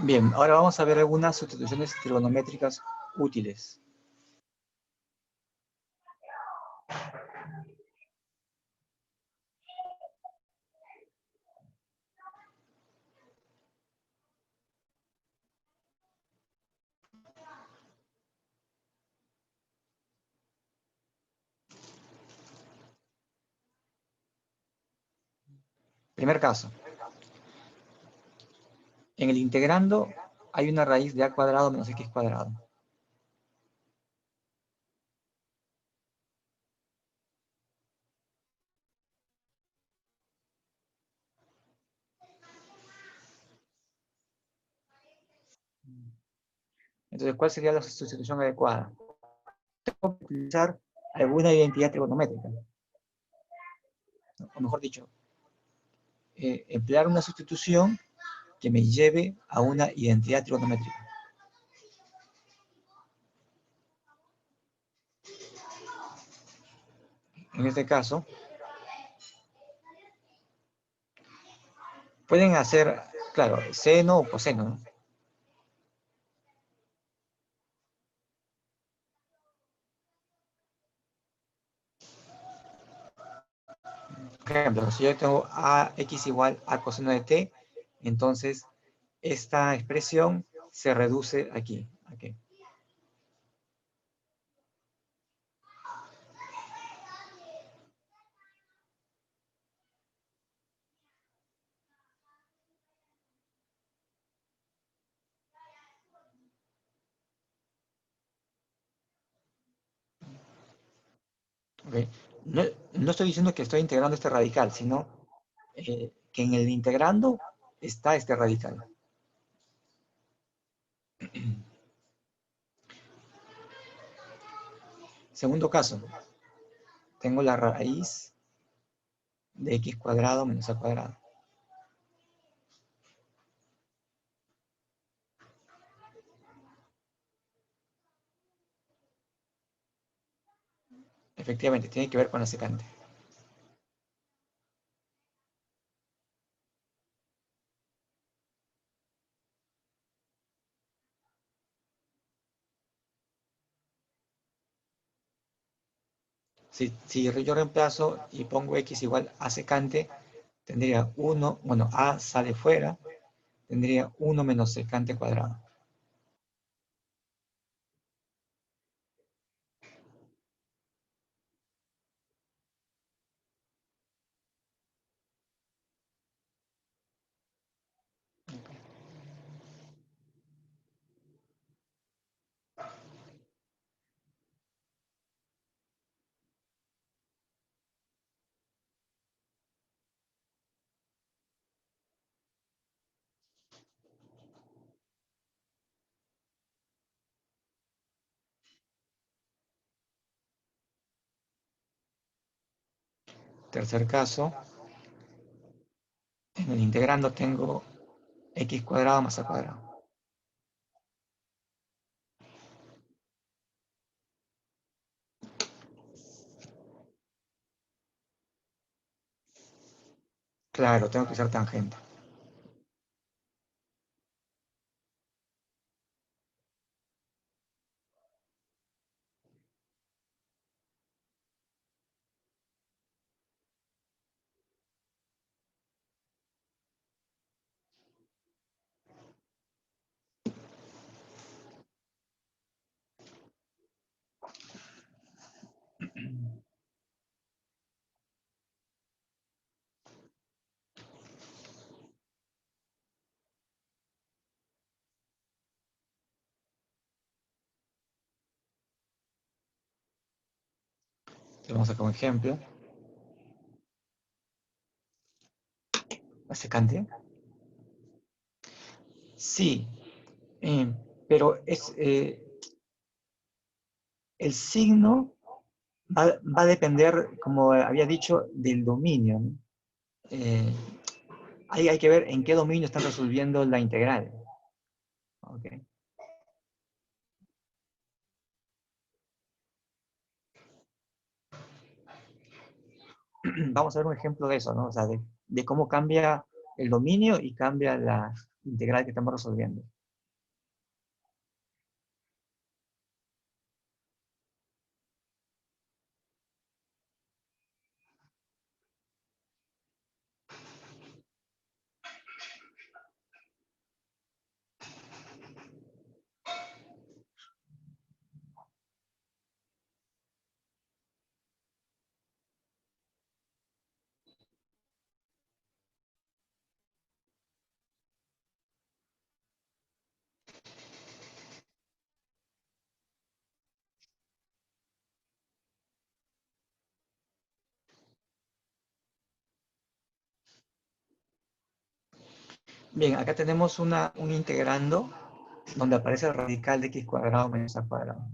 Bien, ahora vamos a ver algunas sustituciones trigonométricas útiles. Primer caso. En el integrando hay una raíz de a cuadrado menos x cuadrado. Entonces, ¿cuál sería la sustitución adecuada? Tengo que utilizar alguna identidad trigonométrica. O mejor dicho, emplear una sustitución que me lleve a una identidad trigonométrica. En este caso, pueden hacer, claro, seno o coseno, ¿no? Por ejemplo, si yo tengo ax igual a coseno de t, entonces esta expresión se reduce aquí. Aquí. Okay. No, no estoy diciendo que estoy integrando este radical, sino que en el integrando está este radical. Segundo caso, tengo la raíz de x cuadrado menos a cuadrado. Efectivamente, tiene que ver con la secante. Si yo reemplazo y pongo x igual a secante, tendría 1, bueno, a sale fuera, tendría 1 menos secante cuadrado. Tercer caso, en el integrando tengo x cuadrado más a cuadrado. Claro, tengo que usar tangente. Entonces vamos a sacar un ejemplo. La secante. Sí, eh, pero el signo va a depender, como había dicho, del dominio, ¿no? Eh, hay que ver en qué dominio están resolviendo la integral. Okay. Vamos a ver un ejemplo de eso, ¿no? O sea, de cómo cambia el dominio y cambia integral que estamos resolviendo. Bien, acá tenemos un integrando donde aparece el radical de x cuadrado menos a cuadrado.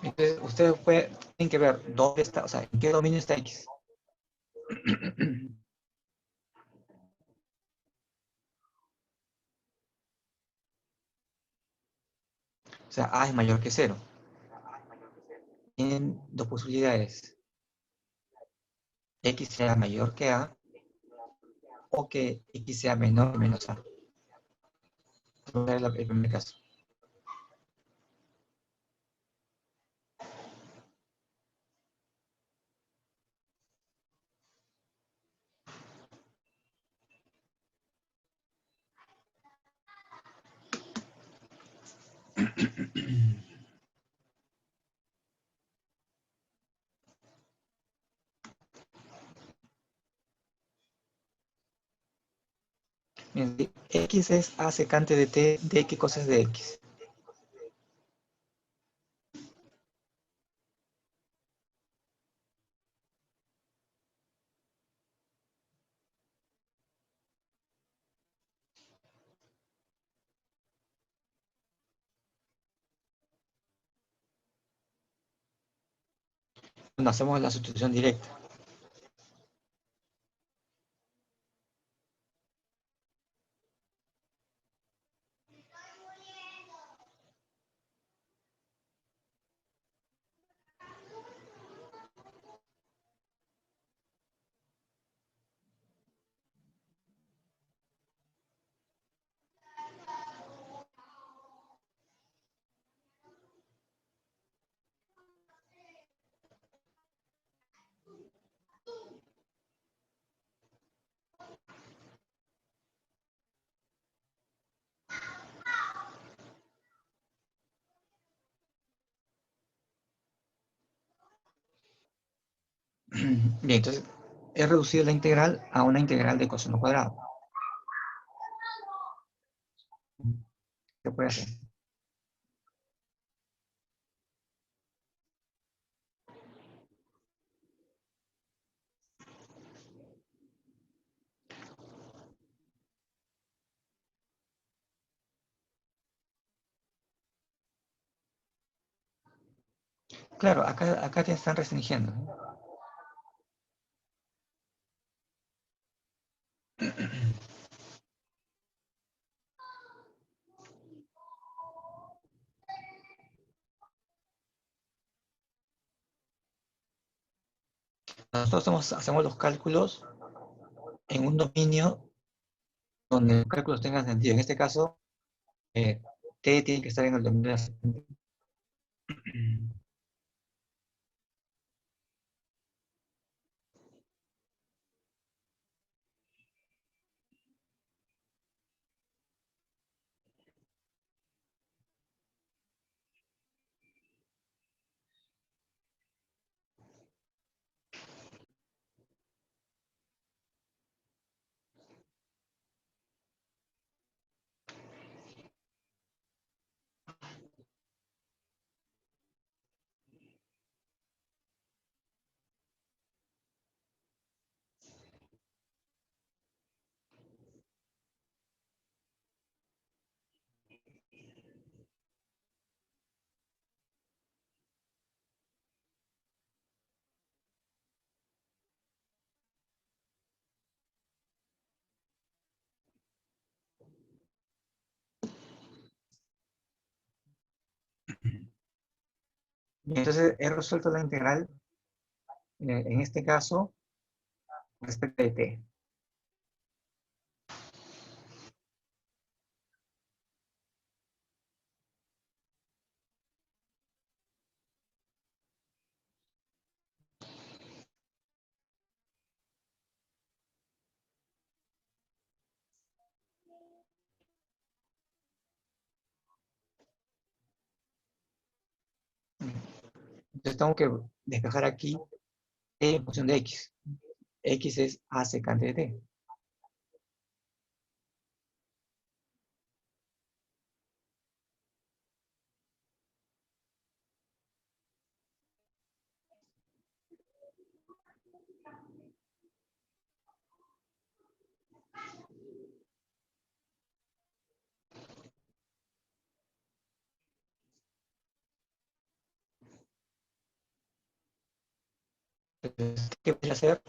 Entonces, ustedes tienen que ver dónde está, o sea, en qué dominio está x. O sea, a es mayor que cero. Tienen dos posibilidades. X sea mayor que a o que x sea menor que menos a. Ese es el primer caso. Bien, si x es a secante de t, de qué cosa es de x. Cuando hacemos la sustitución directa. Bien, entonces he reducido la integral a una integral de coseno cuadrado. ¿Qué puede hacer? Claro, acá te están restringiendo, ¿no? Nosotros hacemos los cálculos en un dominio donde los cálculos tengan sentido. En este caso, t tiene que estar en el dominio ascendente. Y entonces he resuelto la integral, en este caso, respecto de t. Entonces tengo que despejar aquí t en función de x. X es a secante de t. Entonces, ¿qué voy a hacer?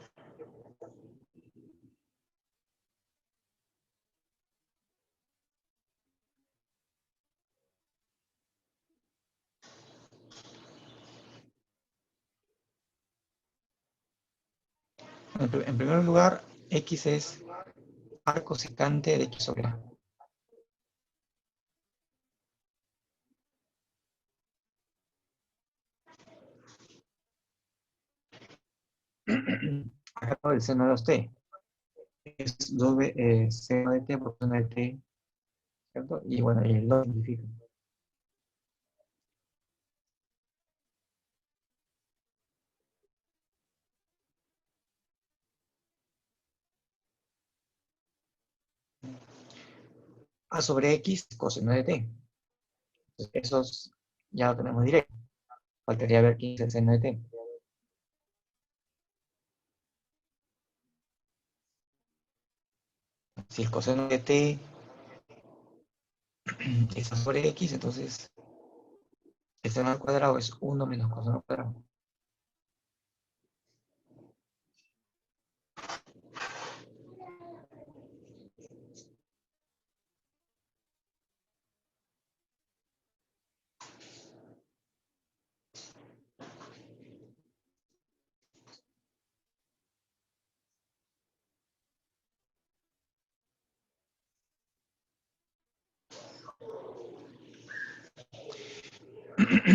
En primer lugar, x es arco secante de x sobre a. Acá el seno de 2t es doble seno de t por seno de t, ¿cierto? Y bueno, y el 2 simplifica. A sobre x coseno de t. Entonces, esos ya lo tenemos directo. Faltaría ver quién es el seno de t. Si el coseno de t es a sobre x, entonces el seno al cuadrado es 1 menos coseno al cuadrado.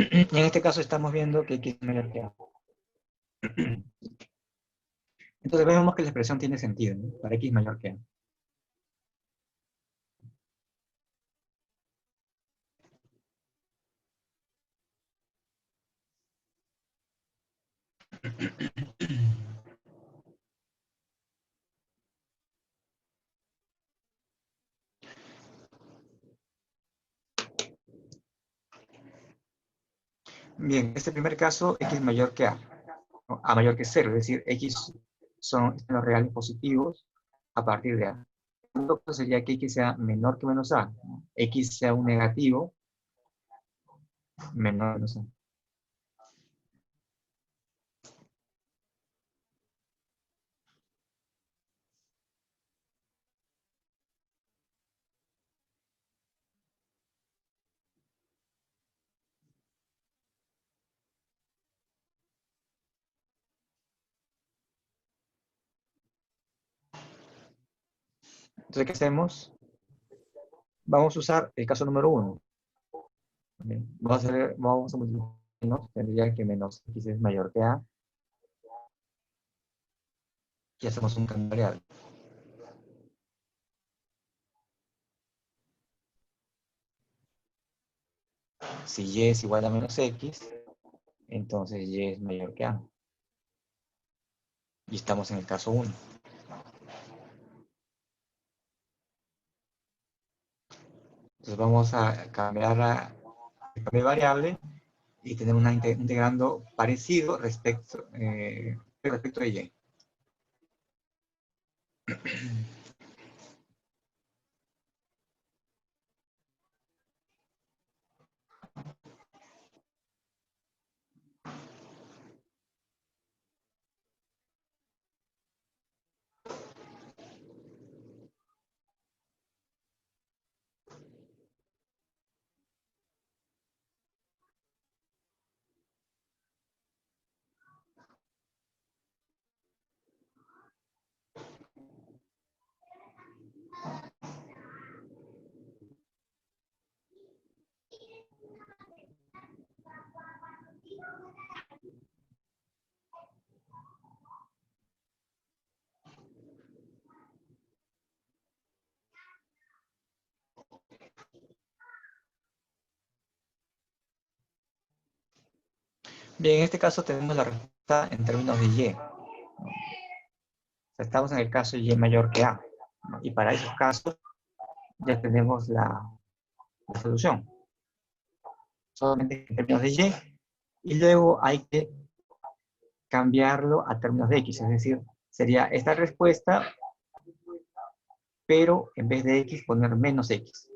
Y en este caso estamos viendo que x es menor que a. Entonces vemos que la expresión tiene sentido, ¿no? Para x mayor que a. Bien, en este primer caso, x es mayor que a, ¿no? A mayor que cero, es decir, x son los reales positivos a partir de a. El segundo caso sería que x sea menor que menos a, ¿no? X sea un negativo menor que menos a. Entonces, ¿qué hacemos? Vamos a usar el caso número uno. Vamos a multiplicar, ¿no? Tendría que menos x es mayor que a, y hacemos un cambio variable. Si y es igual a menos x, entonces y es mayor que a. Y estamos en el caso uno. Entonces vamos a cambiar de variable y tener un integrando parecido respecto de y. Bien, en este caso tenemos la respuesta en términos de y. ¿No? Estamos en el caso y mayor que a, ¿no? Y para esos casos ya tenemos la solución, solamente en términos de y luego hay que cambiarlo a términos de x, es decir, sería esta respuesta, pero en vez de x poner menos x.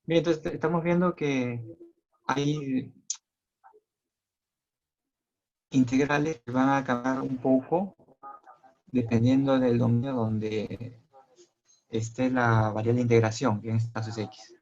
Bien, entonces estamos viendo que hay integrales que van a cambiar un poco dependiendo del dominio donde esté la variable de integración, que en este caso es x.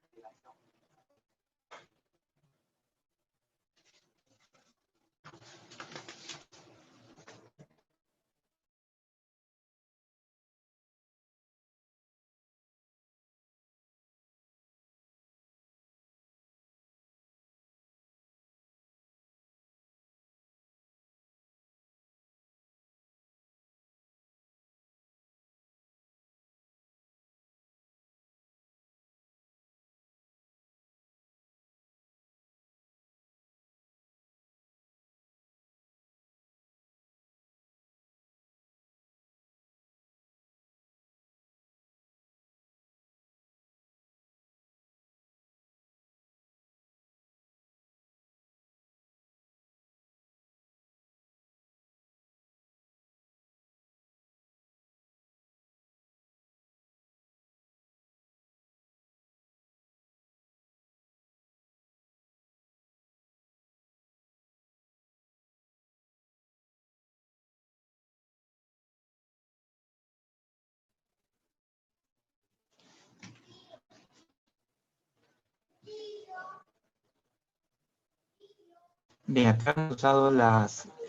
Bien, acá hemos usado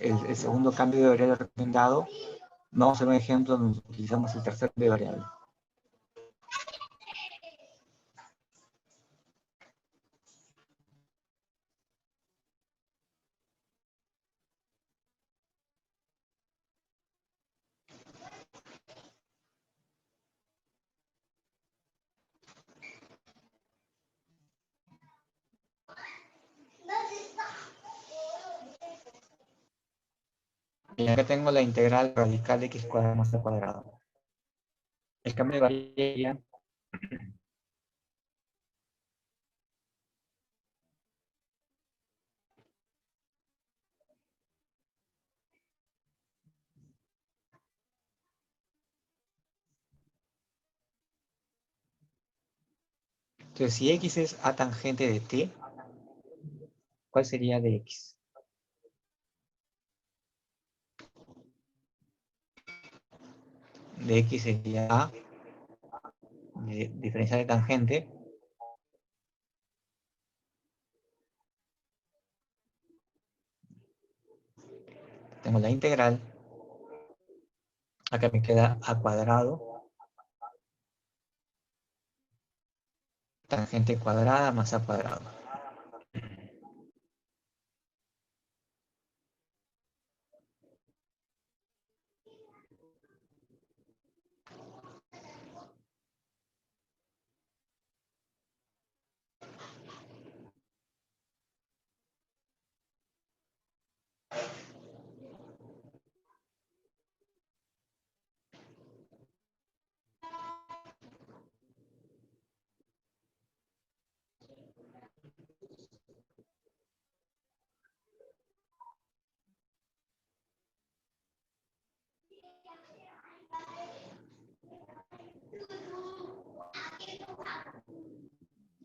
el segundo cambio de variable recomendado. Vamos a hacer un ejemplo donde utilizamos el tercer cambio de variable. Y acá tengo la integral radical de x cuadrado más c cuadrado. El cambio de variable, entonces si x es a tangente de t, ¿cuál sería de x? De x sería a, diferencial de tangente, tengo la integral, acá me queda a cuadrado, tangente cuadrada más a cuadrado.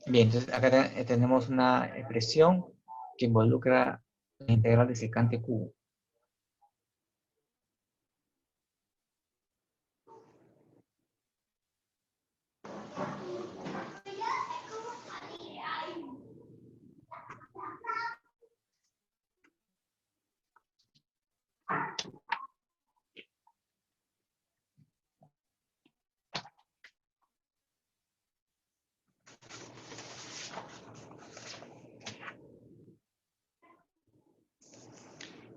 Bien, entonces acá tenemos una expresión que involucra la integral de secante cubo.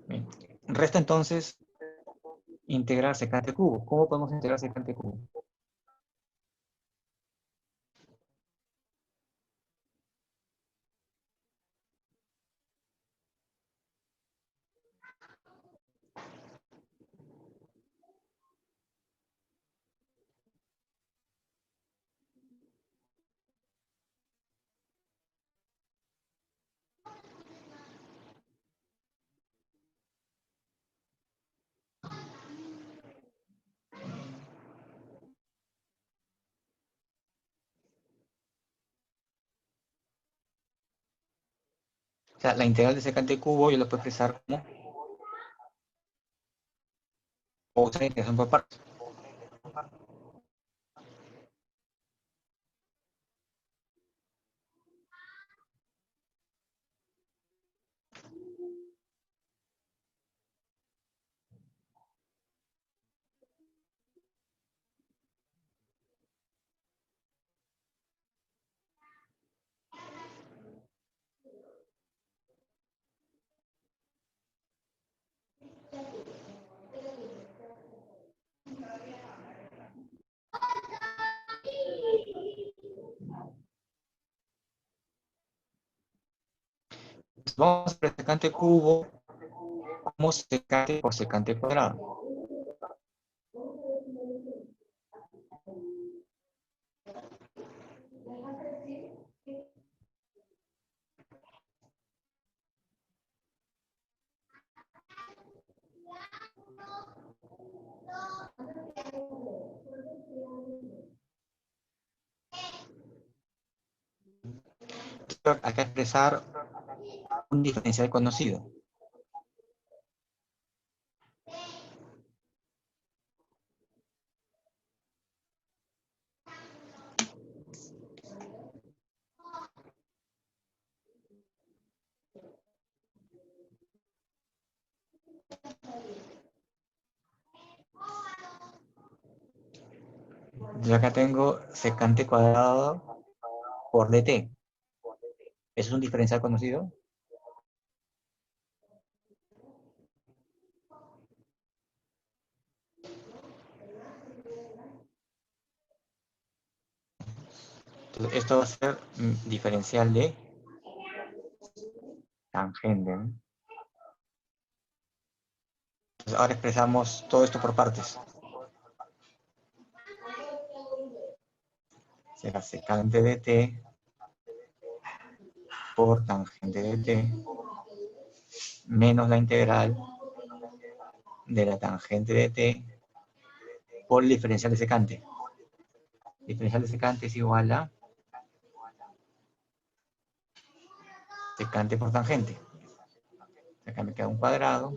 Bien. Resta entonces integrar secante cubo. ¿Cómo podemos integrar secante cubo? O sea, la integral de secante cubo yo la puedo expresar como o usar integración por partes. Entonces, vamos a expresar secante cubo como secante por secante cuadrado. Acá expresar un diferencial conocido. Yo acá tengo secante cuadrado por dt. ¿Eso es un diferencial conocido? Entonces, esto va a ser diferencial de tangente, ¿no? Entonces, ahora expresamos todo esto por partes. Será secante de t por tangente de t menos la integral de la tangente de t por el diferencial de secante. El diferencial de secante es igual a secante por tangente. Acá me queda un cuadrado.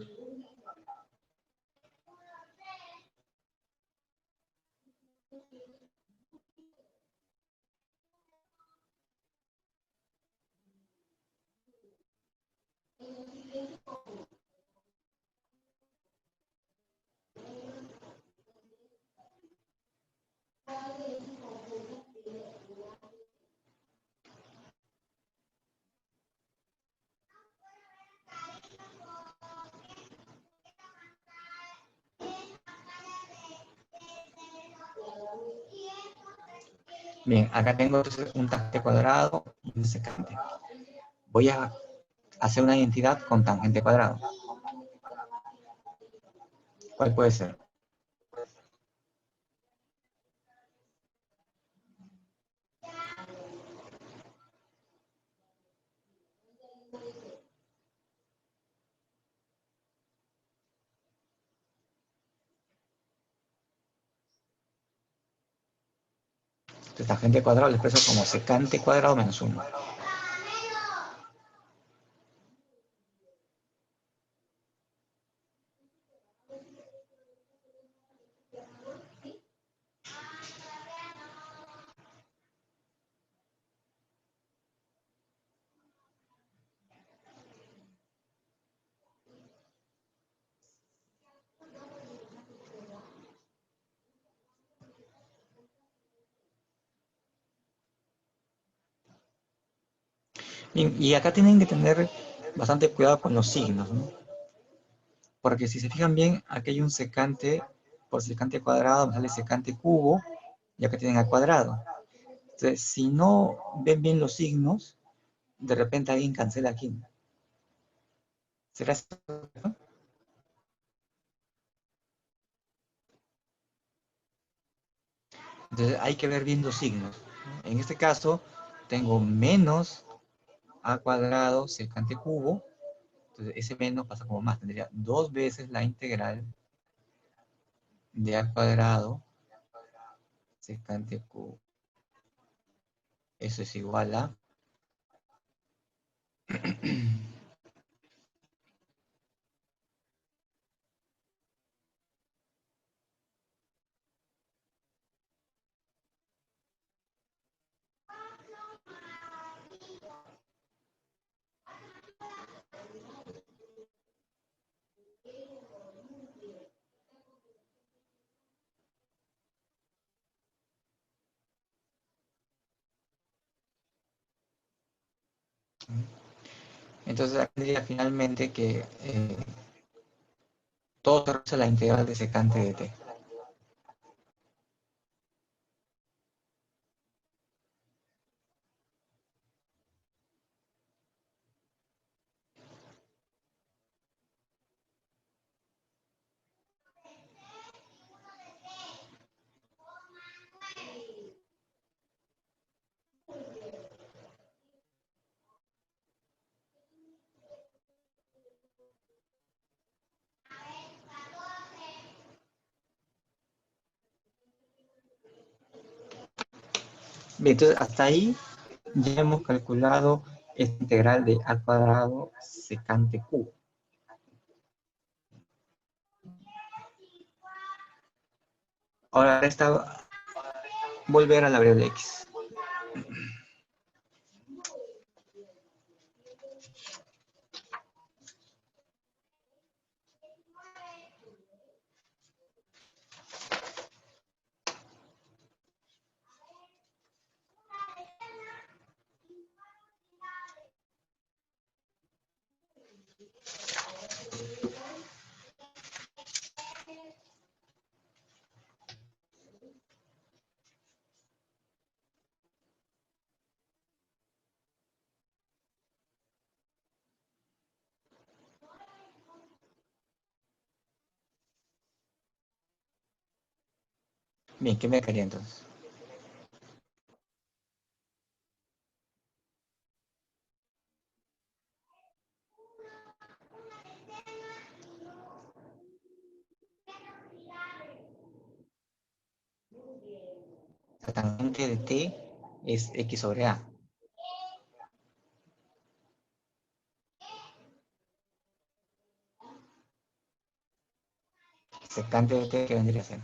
Bien, acá tengo entonces un tangente cuadrado y un secante. Voy a hacer una identidad con tangente cuadrado. ¿Cuál puede ser? Tangente cuadrado lo expreso como secante cuadrado menos 1. Y acá tienen que tener bastante cuidado con los signos, ¿no? Porque si se fijan bien, aquí hay un secante, por secante cuadrado me sale secante cubo, y acá tienen al cuadrado. Entonces, si no ven bien los signos, de repente alguien cancela aquí. ¿Será eso? Entonces hay que ver bien los signos. En este caso, tengo menos a cuadrado secante cubo, entonces ese menos pasa como más, tendría dos veces la integral de a cuadrado secante cubo. Eso es igual a... Entonces aquí tendría finalmente que todo se reduce a la integral de secante de t. Bien, entonces hasta ahí ya hemos calculado esta integral de a cuadrado secante cubo. Ahora resta volver a la variable x. Bien, ¿qué me quería entonces? La tangente de t es x sobre a. Secante de t, ¿qué vendría a ser?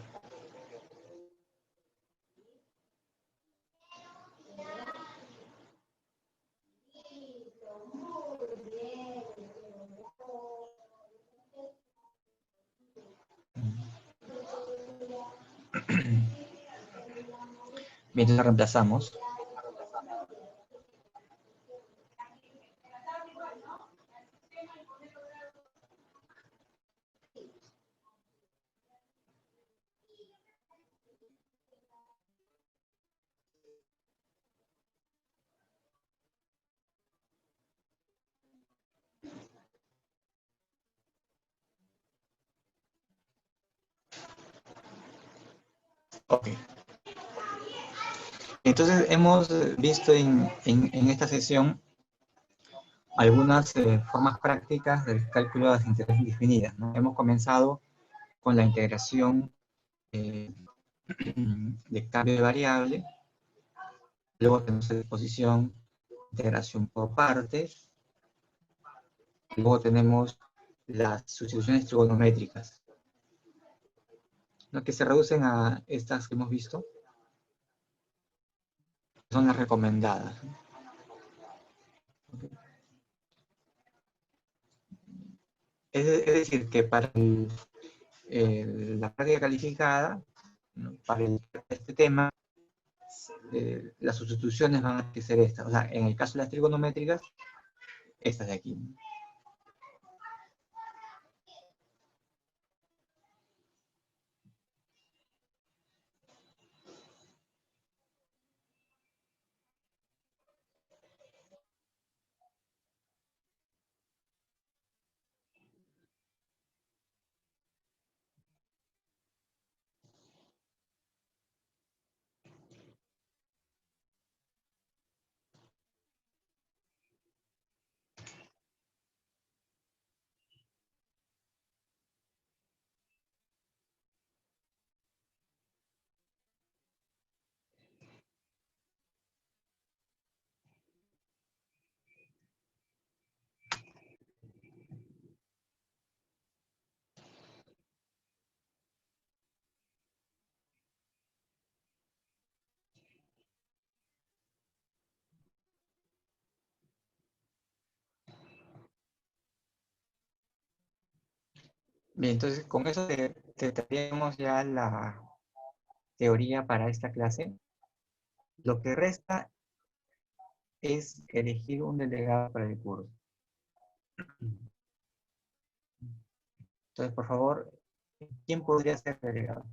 Bien, entonces reemplazamos. Ok. Entonces hemos visto en esta sesión algunas formas prácticas del cálculo de las integrales indefinidas, ¿no? Hemos comenzado con la integración de cambio de variable, Luego tenemos la disposición, integración por partes. Luego tenemos las sustituciones trigonométricas, ¿no? Que se reducen a estas que hemos visto, son las recomendadas, ¿no? Okay. Es decir, que para la práctica calificada, ¿no? Para este tema, las sustituciones van a ser estas. O sea, en el caso de las trigonométricas, estas de aquí. Bien, entonces con eso terminamos ya la teoría para esta clase. Lo que resta es elegir un delegado para el curso. Entonces, por favor, ¿quién podría ser delegado?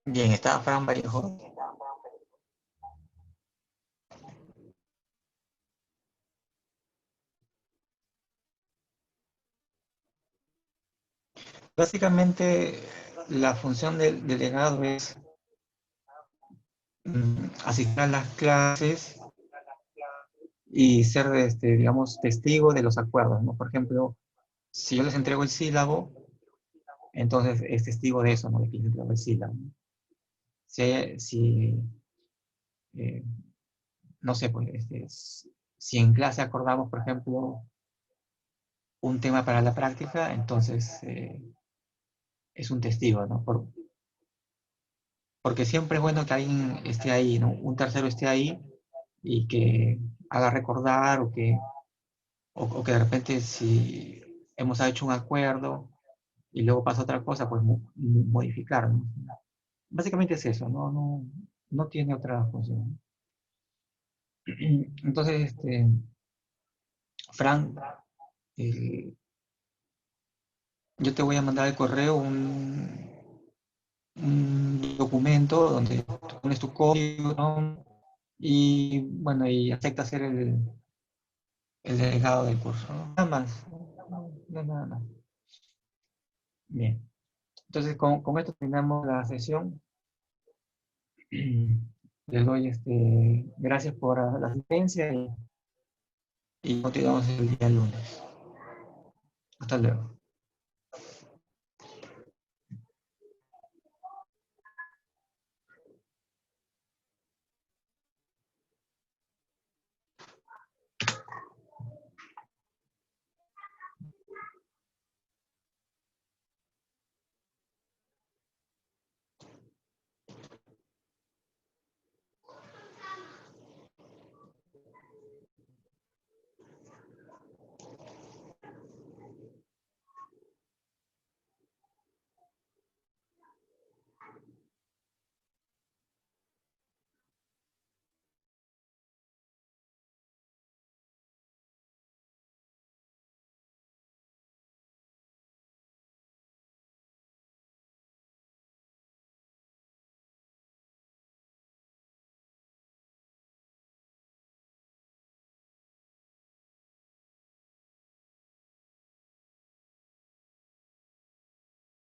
Bien, está Fran Vallejo. Básicamente, la función del delegado es asistir a las clases y ser, digamos, testigo de los acuerdos, ¿no? Por ejemplo, si yo les entrego el sílabo, entonces es testigo de eso, ¿no? De que les entrego el sílabo. Si eh, no sé, pues, si en clase acordamos, por ejemplo, un tema para la práctica, entonces es un testigo, ¿no? Porque siempre es bueno que alguien esté ahí, ¿no? Un tercero esté ahí y que haga recordar o que de repente si hemos hecho un acuerdo y luego pasa otra cosa, pues modificar, ¿no? Básicamente es eso, no tiene otra función. Entonces, Frank, eh, yo te voy a mandar al correo un documento donde tú pones tu código, ¿no? Y bueno, y acepta ser el delegado del curso, ¿no? Nada más, no, nada más. Bien, entonces con esto terminamos la sesión. Les doy gracias por la asistencia y continuamos el día lunes. Hasta luego.